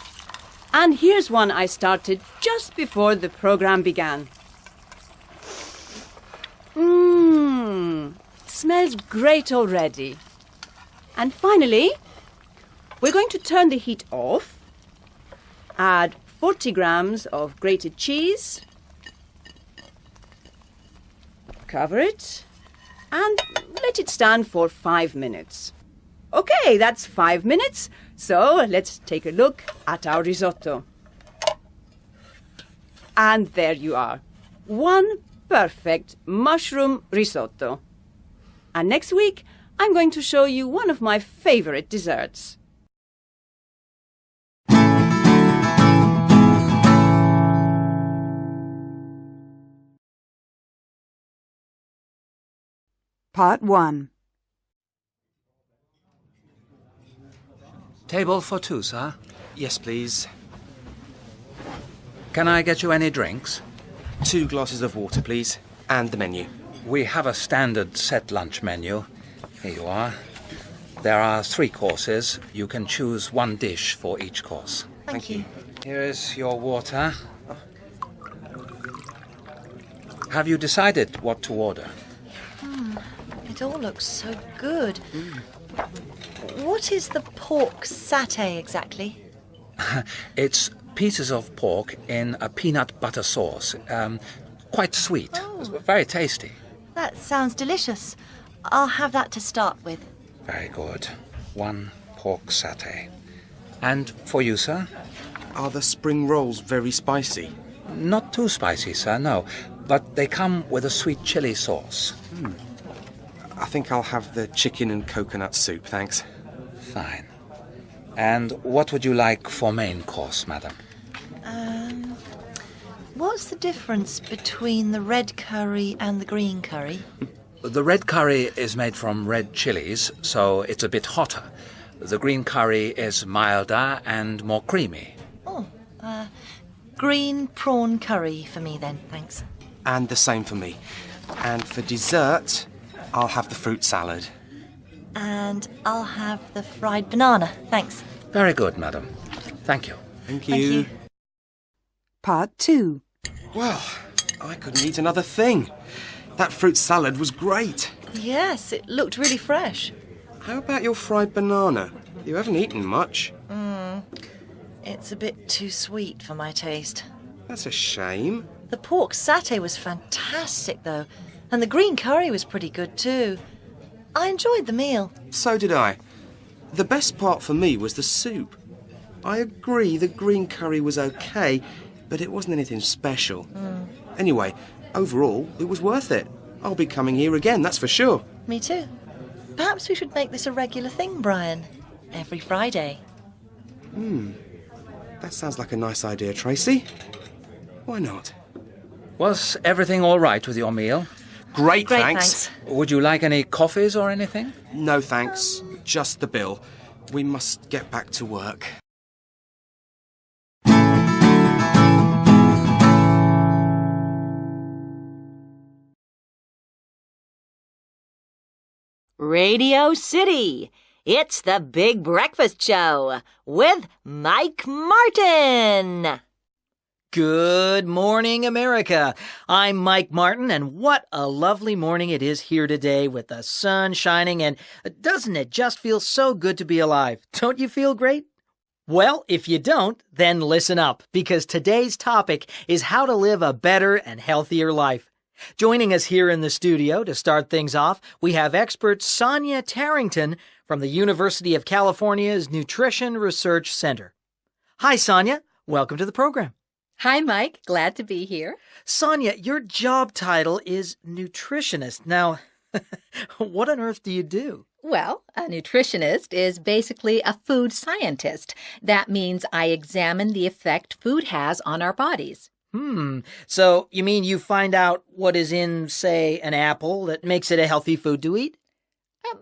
And here's one I started just before the program began. Smells great already. And finally, we're going to turn the heat off. Add 40 grams of grated cheese. Cover it and let it stand for 5 minutes. Okay, that's 5 minutes. So let's take a look at our risotto. And there you are. One perfect mushroom risotto. And next week, I'm going to show you one of my favorite desserts. Part 1. Table for two, sir. Yes, please. Can I get you any drinks? 2 glasses of water, please. And the menu. We have a standard set lunch menu. Here you are. There are 3 courses. You can choose 1 dish for each course. Thank you. Here is your water. Have you decided what to order? It all looks so good. What is the pork satay exactly? It's pieces of pork in a peanut butter sauce. Quite sweet. Very tasty. That sounds delicious. I'll have that to start with. Very good. 1 pork satay. And for you, sir? Are the spring rolls very spicy? Not too spicy, sir, no. But they come with a sweet chili sauce. I think I'll have the chicken and coconut soup, thanks. Fine. And what would you like for main course, madam? What's the difference between the red curry and the green curry? The red curry is made from red chilies, so it's a bit hotter. The green curry is milder and more creamy. Green prawn curry for me then, thanks. And the same for me. And for dessert, I'll have the fruit salad. And I'll have the fried banana, thanks. Very good, madam. Thank you. Thank you. Part 2. Well, I couldn't eat another thing. That fruit salad was great. Yes, it looked really fresh. How about your fried banana? You haven't eaten much. It's a bit too sweet for my taste. That's a shame. The pork satay was fantastic, though, and the green curry was pretty good, too. I enjoyed the meal. So did I. The best part for me was the soup. I agree the green curry was okay, but it wasn't anything special. Anyway, overall, it was worth it. I'll be coming here again, that's for sure. Me too. Perhaps we should make this a regular thing, Brian. Every Friday. That sounds like a nice idea, Tracy. Why not? Was everything all right with your meal? Great, Great, thanks. Would you like any coffees or anything? No, thanks. Just the bill. We must get back to work. Radio City. It's the Big Breakfast Show with Mike Martin. Good morning, America. I'm Mike Martin, and what a lovely morning it is here today with the sun shining, and doesn't it just feel so good to be alive? Don't you feel great? Well, if you don't, then listen up, because today's topic is how to live a better and healthier life. Joining us here in the studio to start things off, we have expert Sonia Tarrington from the University of California's Nutrition Research Center. Hi, Sonia. Welcome to the program. Hi, Mike. Glad to be here. Sonia, your job title is nutritionist. Now, what on earth do you do? Well, a nutritionist is basically a food scientist. That means I examine the effect food has on our bodies. So you mean you find out what is in, say, an apple that makes it a healthy food to eat?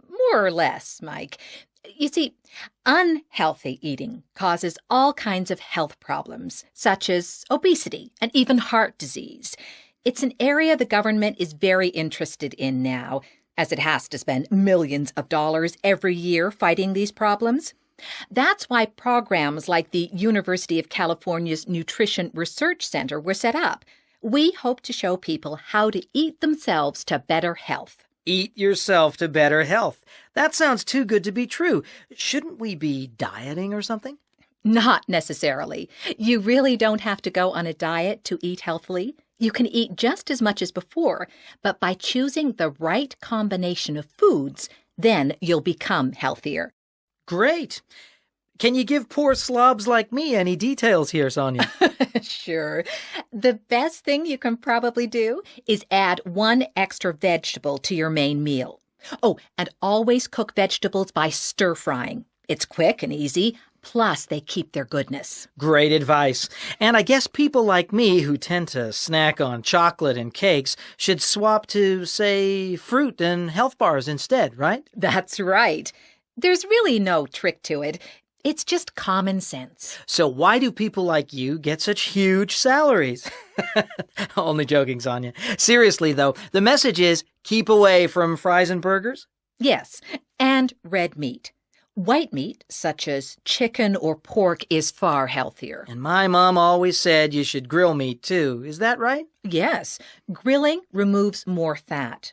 More or less, Mike. You see, unhealthy eating causes all kinds of health problems, such as obesity and even heart disease. It's an area the government is very interested in now, as it has to spend millions of dollars every year fighting these problems. That's why programs like the University of California's Nutrition Research Center were set up. We hope to show people how to eat themselves to better health. Eat yourself to better health. That sounds too good to be true. Shouldn't we be dieting or something? Not necessarily. You really don't have to go on a diet to eat healthily. You can eat just as much as before, but by choosing the right combination of foods, then you'll become healthier. Great. Can you give poor slobs like me any details here, Sonia? Sure. The best thing you can probably do is add 1 extra vegetable to your main meal. Oh, and always cook vegetables by stir-frying. It's quick and easy, plus they keep their goodness. Great advice. And I guess people like me who tend to snack on chocolate and cakes should swap to, say, fruit and health bars instead, right? That's right. There's really no trick to it. It's just common sense. So why do people like you get such huge salaries? Only joking, Sonia. Seriously, though, the message is keep away from fries and burgers? Yes, and red meat. White meat, such as chicken or pork, is far healthier. And my mom always said you should grill meat, too. Is that right? Yes. Grilling removes more fat.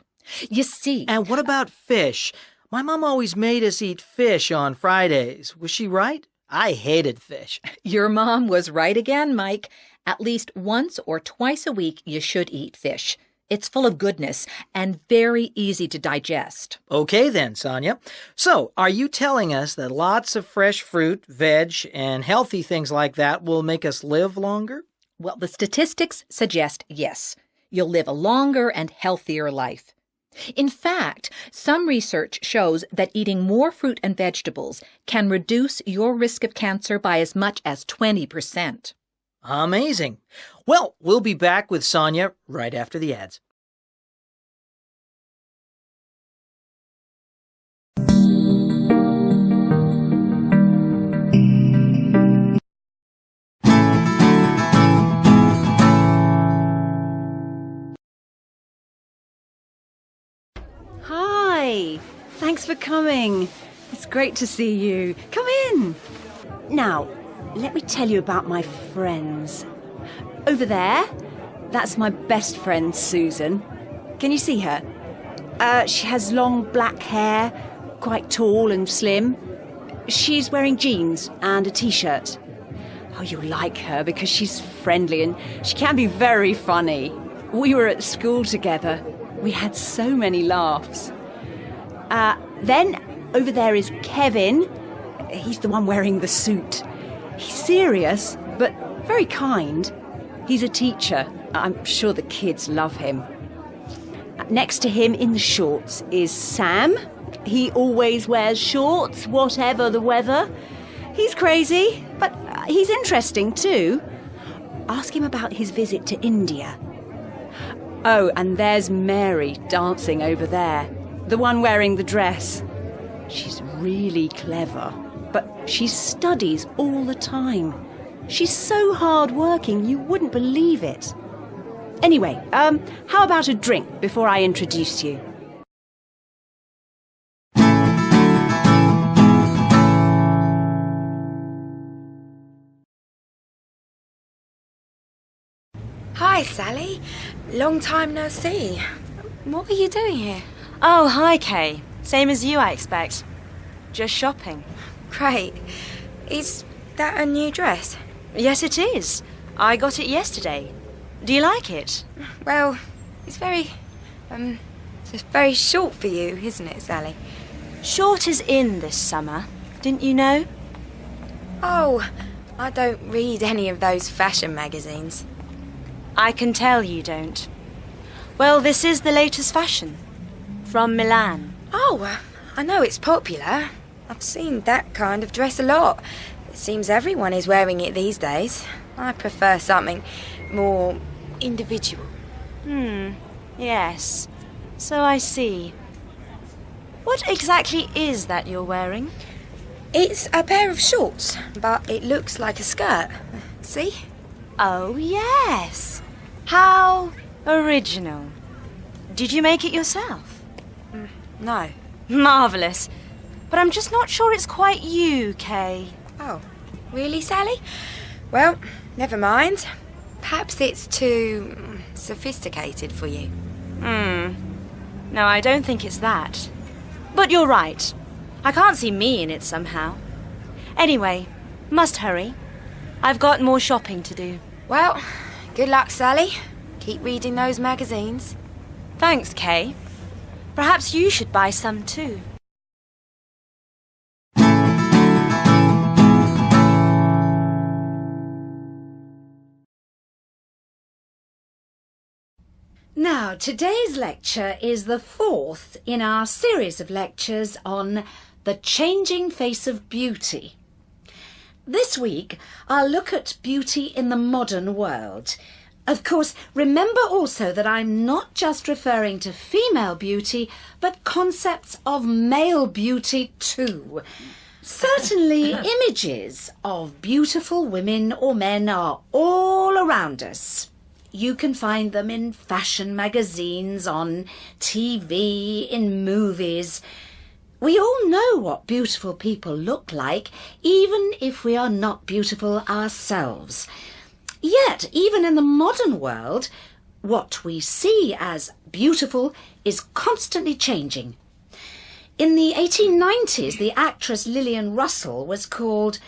You see... And what about fish? My mom always made us eat fish on Fridays. Was she right? I hated fish. Your mom was right again, Mike. At least once or twice a week you should eat fish. It's full of goodness and very easy to digest. Okay then, Sonia. So, are you telling us that lots of fresh fruit, veg, and healthy things like that will make us live longer? Well, the statistics suggest yes. You'll live a longer and healthier life. In fact, some research shows that eating more fruit and vegetables can reduce your risk of cancer by as much as 20%. Amazing. Well, we'll be back with Sonia right after the ads. Hi, thanks for coming. It's great to see you. Come in. Now, let me tell you about my friends. Over there, that's my best friend, Susan. Can you see her? She has long black hair, quite tall and slim. She's wearing jeans and a t-shirt. Oh, you'll like her because she's friendly and she can be very funny. We were at school together. We had so many laughs. Then over there is Kevin. He's the one wearing the suit. He's serious, but very kind. He's a teacher. I'm sure the kids love him. Next to him in the shorts is Sam. He always wears shorts, whatever the weather. He's crazy, but he's interesting too. Ask him about his visit to India. Oh, and there's Mary dancing over there, the one wearing the dress. She's really clever, but she studies all the time. She's so hard-working, you wouldn't believe it. Anyway, how about a drink before I introduce you? Hi, Sally. Long time no see. What are you doing here? Oh, hi, Kay. Same as you, I expect. Just shopping. Great. Is that a new dress? Yes, it is. I got it yesterday. Do you like it? Well, it's very short for you, isn't it, Sally? Short is in this summer. Didn't you know? Oh, I don't read any of those fashion magazines. I can tell you don't. Well, this is the latest fashion. From Milan. Oh, I know it's popular. I've seen that kind of dress a lot. It seems everyone is wearing it these days. I prefer something more individual. Yes. So I see. What exactly is that you're wearing? It's a pair of shorts, but it looks like a skirt. See? Oh, yes. How original. Did you make it yourself? No. Marvellous. But I'm just not sure it's quite you, Kay. Oh, really, Sally? Well, never mind. Perhaps it's too sophisticated for you. No, I don't think it's that. But you're right. I can't see me in it somehow. Anyway, must hurry. I've got more shopping to do. Well, good luck, Sally. Keep reading those magazines. Thanks, Kay. Perhaps you should buy some too. Now, today's lecture is the fourth in our series of lectures on the changing face of beauty. This week, I'll look at beauty in the modern world. Of course, remember also that I'm not just referring to female beauty, but concepts of male beauty too. Certainly, images of beautiful women or men are all around us. You can find them in fashion magazines, on TV, in movies. We all know what beautiful people look like, even if we are not beautiful ourselves. Yet, even in the modern world, what we see as beautiful is constantly changing. In the 1890s, the actress Lillian Russell was called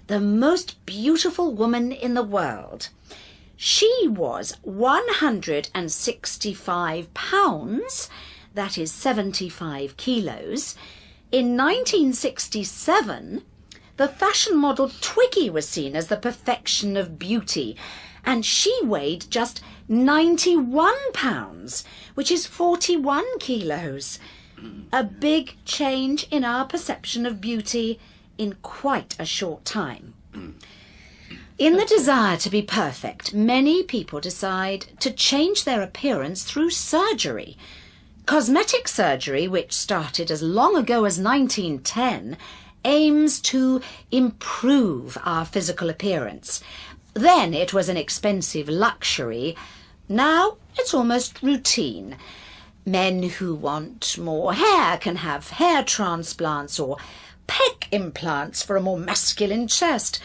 the most beautiful woman in the world. She was 165 pounds, that is 75 kilos. In 1967, the fashion model Twiggy was seen as the perfection of beauty, and she weighed just 91 pounds, which is 41 kilos. A big change in our perception of beauty in quite a short time. In the desire to be perfect, many people decide to change their appearance through surgery. Cosmetic surgery, which started as long ago as 1910, aims to improve our physical appearance. Then it was an expensive luxury. Now it's almost routine. Men who want more hair can have hair transplants or pec implants for a more masculine chest.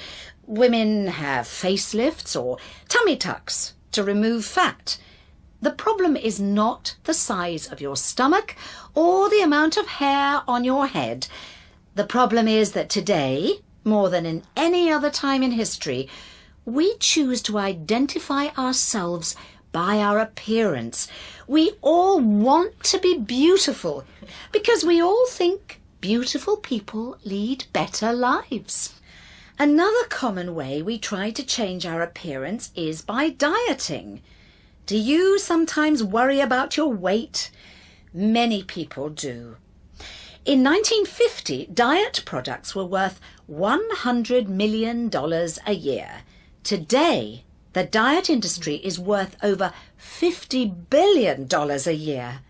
Women have facelifts or tummy tucks to remove fat. The problem is not the size of your stomach or the amount of hair on your head. The problem is that today, more than in any other time in history, we choose to identify ourselves by our appearance. We all want to be beautiful because we all think beautiful people lead better lives. Another common way we try to change our appearance is by dieting. Do you sometimes worry about your weight? Many people do. In 1950, diet products were worth $100 million a year. Today, the diet industry is worth over $50 billion a year.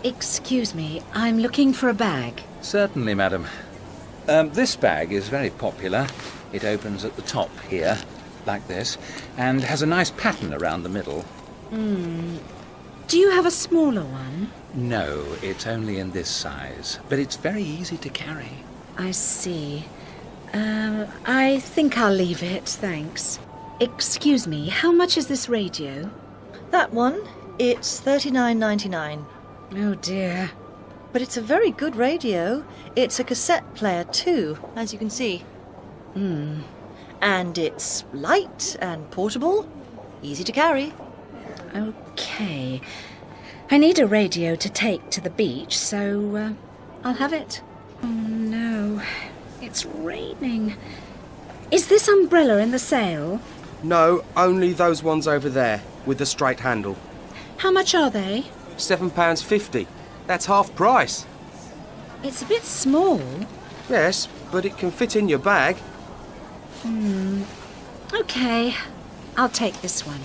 Excuse me, I'm looking for a bag. Certainly, madam. This bag is very popular. It opens at the top here. like this, and has a nice pattern around the middle. Do you have a smaller one? No, it's only in this size, but it's very easy to carry. I see. I think I'll leave it, thanks. Excuse me, how much is this radio? That one, it's $39.99. Oh dear. But it's a very good radio. It's a cassette player too, as you can see. And it's light and portable, easy to carry. Okay. I need a radio to take to the beach, so I'll have it. Oh no, it's raining. Is this umbrella in the sale? No, only those ones over there, with the straight handle. How much are they? £7.50. That's half price. It's a bit small. Yes, but it can fit in your bag. Okay, I'll take this one.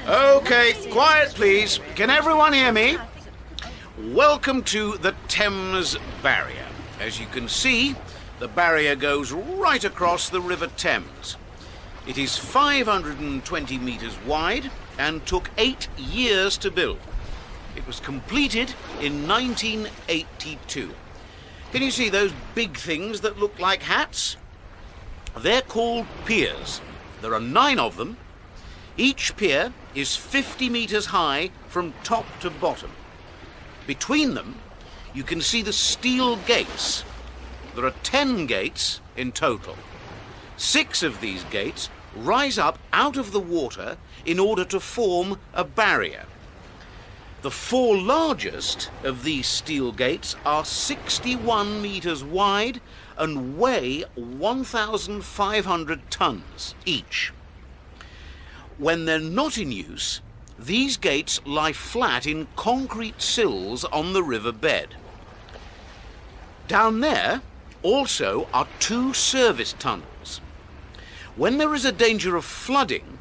Okay, quiet please. Can everyone hear me? Welcome to the Thames Barrier. As you can see, the barrier goes right across the River Thames. It is 520 metres wide and took 8 years to build. It was completed in 1982. Can you see those big things that look like hats? They're called piers. There are 9 of them. Each pier is 50 metres high from top to bottom. Between them, you can see the steel gates. There are 10 gates in total. 6 of these gates rise up out of the water in order to form a barrier. The 4 largest of these steel gates are 61 metres wide and weigh 1,500 tons each. When they're not in use, these gates lie flat in concrete sills on the river bed. Down there also are 2 service tunnels. When there is a danger of flooding,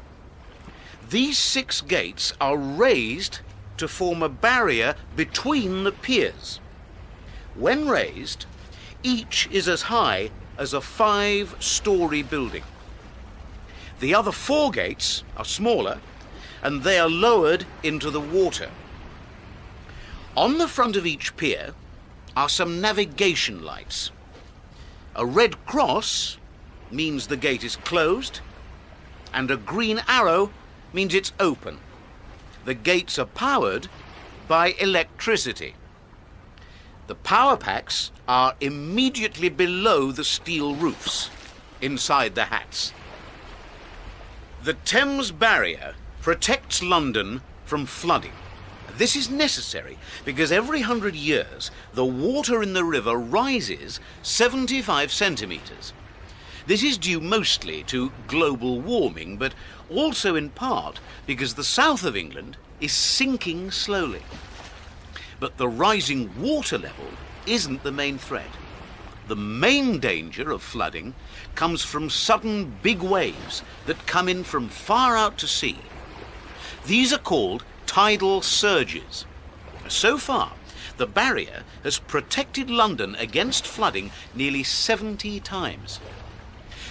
these 6 gates are raised to form a barrier between the piers. When raised, each is as high as a 5-storey building. The other 4 gates are smaller, and they are lowered into the water. On the front of each pier are some navigation lights. A red cross means the gate is closed, and a green arrow means it's open. The gates are powered by electricity. The power packs are immediately below the steel roofs, inside the hats. The Thames Barrier protects London from flooding. This is necessary because every 100 years the water in the river rises 75 centimetres. This is due mostly to global warming, but also in part because the south of England is sinking slowly. But the rising water level isn't the main threat. The main danger of flooding comes from sudden big waves that come in from far out to sea. These are called tidal surges. So far, the barrier has protected London against flooding nearly 70 times.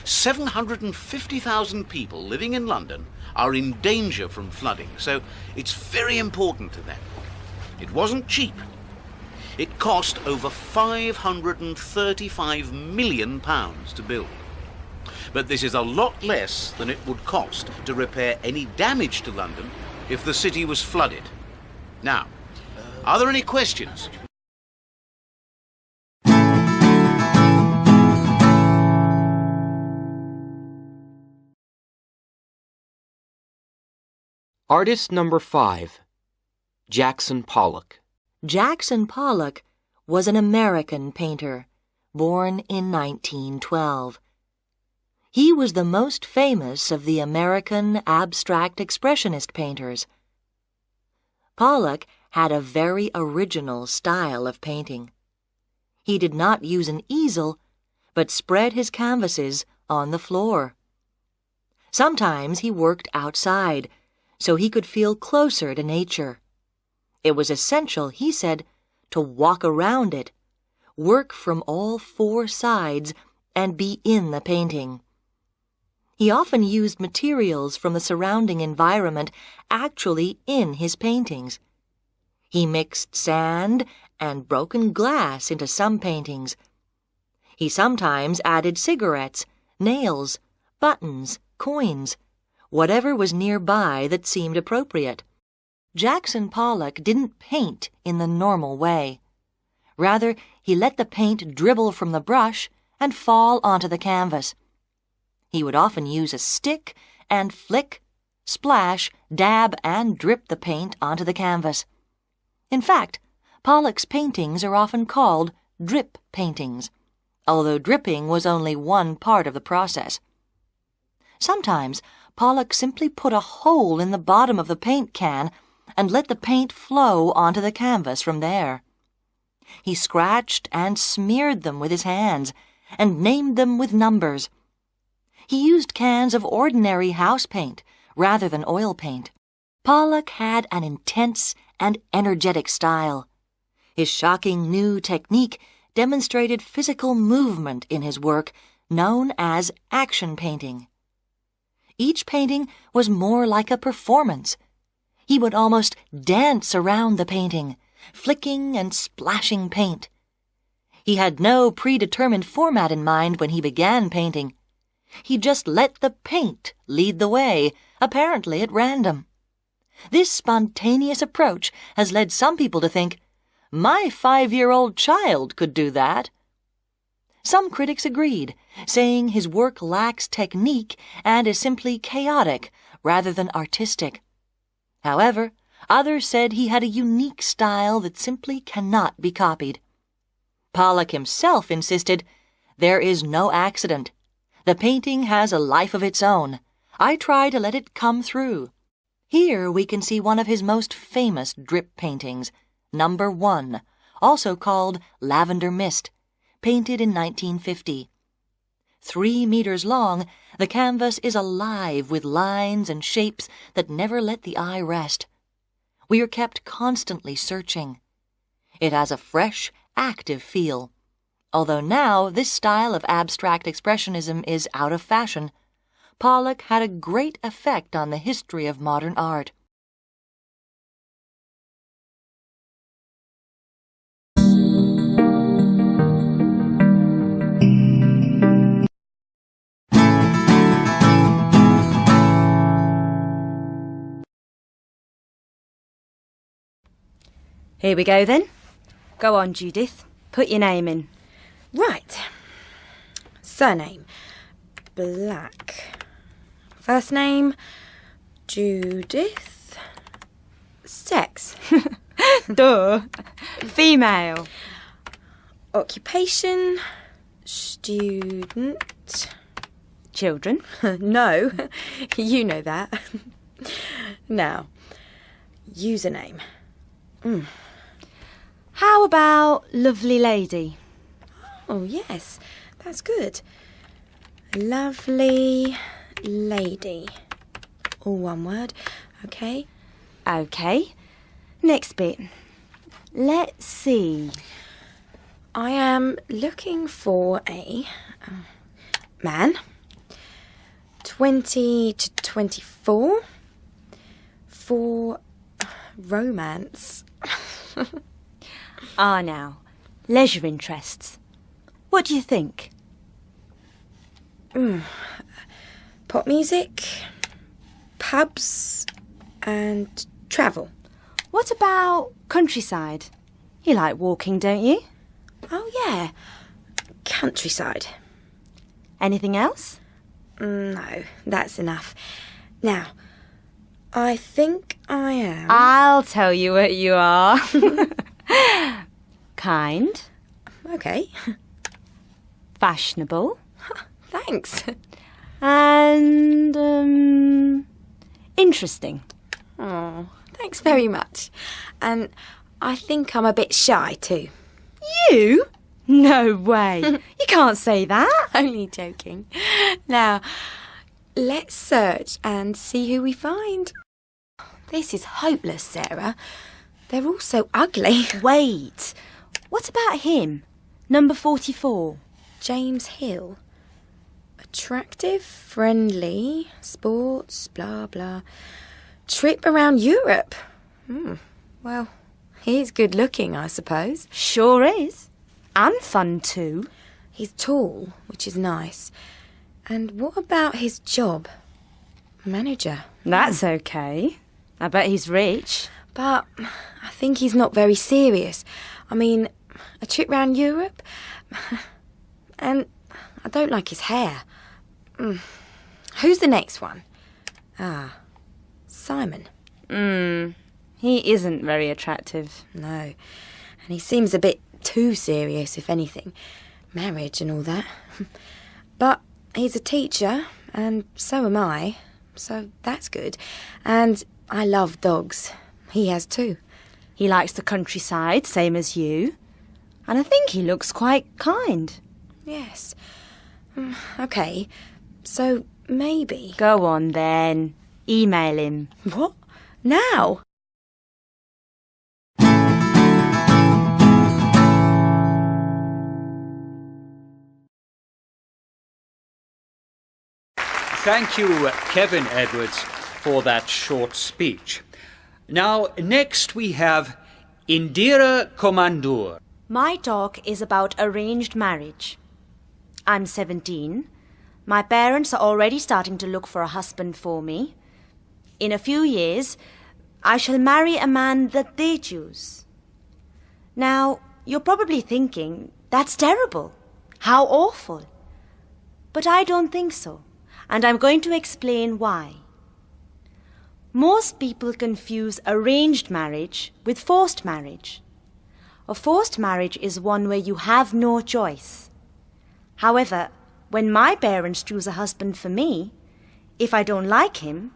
750,000 people living in London are in danger from flooding, so it's very important to them. It wasn't cheap. It cost over £535 million to build. But this is a lot less than it would cost to repair any damage to London if the city was flooded. Now, are there any questions? Artist number 5, Jackson Pollock. Jackson Pollock was an American painter, born in 1912. He was the most famous of the American abstract expressionist painters. Pollock had a very original style of painting. He did not use an easel, but spread his canvases on the floor. Sometimes he worked outside, so he could feel closer to nature. It was essential, he said, to walk around it, work from all four sides, and be in the painting. He often used materials from the surrounding environment actually in his paintings. He mixed sand and broken glass into some paintings. He sometimes added cigarettes, nails, buttons, coins, whatever was nearby that seemed appropriate. Jackson Pollock didn't paint in the normal way. Rather, he let the paint dribble from the brush and fall onto the canvas. He would often use a stick and flick, splash, dab, and drip the paint onto the canvas. In fact, Pollock's paintings are often called drip paintings, although dripping was only one part of the process. Sometimes Pollock simply put a hole in the bottom of the paint can and let the paint flow onto the canvas from there. He scratched and smeared them with his hands and named them with numbers. He used cans of ordinary house paint rather than oil paint. Pollock had an intense and energetic style. His shocking new technique demonstrated physical movement in his work, known as action painting. Each painting was more like a performance. He would almost dance around the painting, flicking and splashing paint. He had no predetermined format in mind when he began painting. He just let the paint lead the way, apparently at random. This spontaneous approach has led some people to think, my 5-year-old child could do that. Some critics agreed, saying his work lacks technique and is simply chaotic rather than artistic. However, others said he had a unique style that simply cannot be copied. Pollock himself insisted, there is no accident. The painting has a life of its own. I try to let it come through. Here we can see one of his most famous drip paintings, Number 1, also called Lavender Mist, painted in 1950. 3 meters long, the canvas is alive with lines and shapes that never let the eye rest. We are kept constantly searching. It has a fresh, active feel. Although now this style of abstract expressionism is out of fashion, Pollock had a great effect on the history of modern art. Here we go then. Go on, Judith. Put your name in. Right. Surname, Black. First name, Judith. Sex. Duh. Female. Occupation, student. Children. No, you know that. Now, username. How about lovely lady? Oh, yes, that's good. Lovely lady. All one word, okay? Okay. Next bit. Let's see. I am looking for a man, 20 to 24, for romance. Now, leisure interests. What do you think? Pop music, pubs, and travel. What about countryside? You like walking, don't you? Oh, yeah. Countryside. Anything else? No, that's enough. Now, I think I am... I'll tell you what you are. Kind. Okay. Fashionable. Thanks. And, interesting. Oh, thanks very much. And I think I'm a bit shy too. You? No way. You can't say that. Only joking. Now, let's search and see who we find. This is hopeless, Sarah. They're all so ugly. Wait. What about him? Number 44. James Hill. Attractive, friendly, sports, blah, blah. Trip around Europe. Well, he's good looking, I suppose. Sure is. And fun too. He's tall, which is nice. And what about his job? Manager. That's okay. I bet he's rich. But I think he's not very serious. I mean, a trip round Europe? And I don't like his hair. Who's the next one? Simon. He isn't very attractive. No. And he seems a bit too serious, if anything. Marriage and all that. But he's a teacher, and so am I. So that's good. And I love dogs. He has too. He likes the countryside, same as you. And I think he looks quite kind. Yes. Okay. So maybe... Go on then. Email him. What? Now? Thank you, Kevin Edwards, for that short speech. Now, next we have Indira Komandur. My talk is about arranged marriage. I'm 17. My parents are already starting to look for a husband for me. In a few years, I shall marry a man that they choose. Now, you're probably thinking, that's terrible. How awful. But I don't think so, and I'm going to explain why. Most people confuse arranged marriage with forced marriage. A forced marriage is one where you have no choice. However, when my parents choose a husband for me, if I don't like him,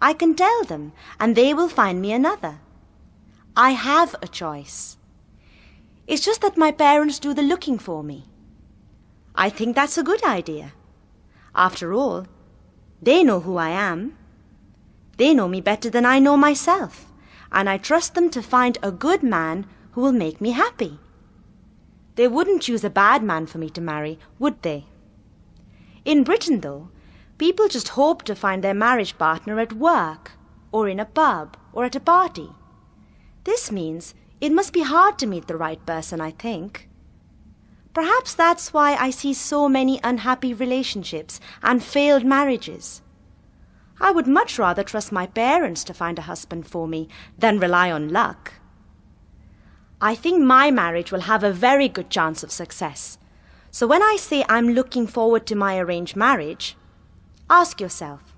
I can tell them and they will find me another. I have a choice. It's just that my parents do the looking for me. I think that's a good idea. After all, they know who I am. They know me better than I know myself, and I trust them to find a good man who will make me happy. They wouldn't choose a bad man for me to marry, would they? In Britain, though, people just hope to find their marriage partner at work, or in a pub, or at a party. This means it must be hard to meet the right person, I think. Perhaps that's why I see so many unhappy relationships and failed marriages. I would much rather trust my parents to find a husband for me than rely on luck. I think my marriage will have a very good chance of success. So when I say I'm looking forward to my arranged marriage, ask yourself,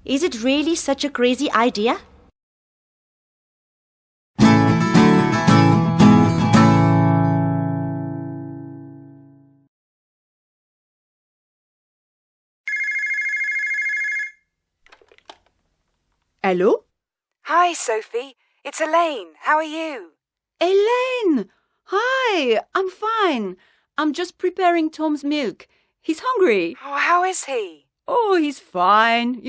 is it really such a crazy idea? Hello? Hi, Sophie. It's Elaine. How are you? Elaine! Hi, I'm fine. I'm just preparing Tom's milk. He's hungry. Oh, how is he? Oh, he's fine,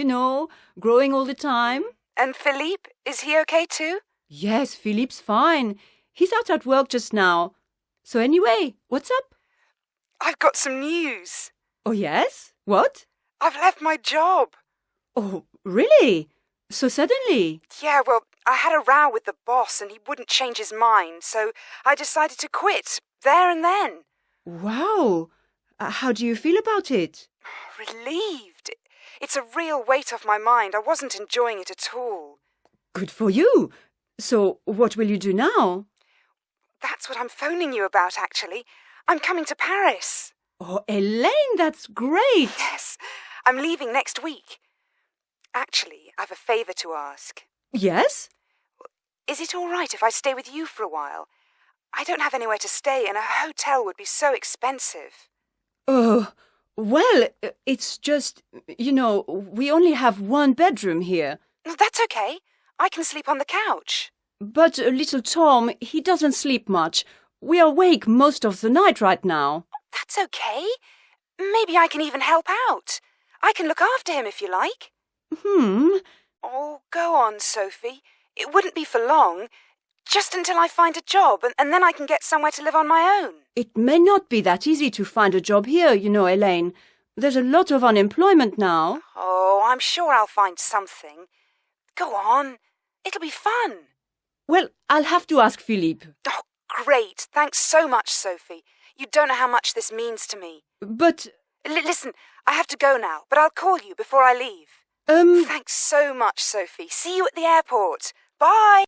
growing all the time. And Philippe, is he okay too? Yes, Philippe's fine. He's out at work just now. So anyway, what's up? I've got some news. Oh, yes? What? I've left my job. Oh, really? So suddenly? Yeah, well, I had a row with the boss and he wouldn't change his mind, so I decided to quit, there and then. Wow. How do you feel about it? Relieved. It's a real weight off my mind. I wasn't enjoying it at all. Good for you. So what will you do now? That's what I'm phoning you about, actually. I'm coming to Paris. Oh, Elaine, that's great. Yes, I'm leaving next week. Actually, I've a favour to ask. Yes? Is it all right if I stay with you for a while? I don't have anywhere to stay and a hotel would be so expensive. Oh, well, it's just, we only have one bedroom here. That's okay. I can sleep on the couch. But little Tom, he doesn't sleep much. We are awake most of the night right now. That's okay. Maybe I can even help out. I can look after him if you like. Oh, go on, Sophie. It wouldn't be for long. Just until I find a job, and then I can get somewhere to live on my own. It may not be that easy to find a job here, you know, Elaine. There's a lot of unemployment now. Oh, I'm sure I'll find something. Go on. It'll be fun. Well, I'll have to ask Philippe. Oh, great. Thanks so much, Sophie. You don't know how much this means to me. But... Listen, I have to go now, but I'll call you before I leave. Thanks so much, Sophie. See you at the airport. Bye.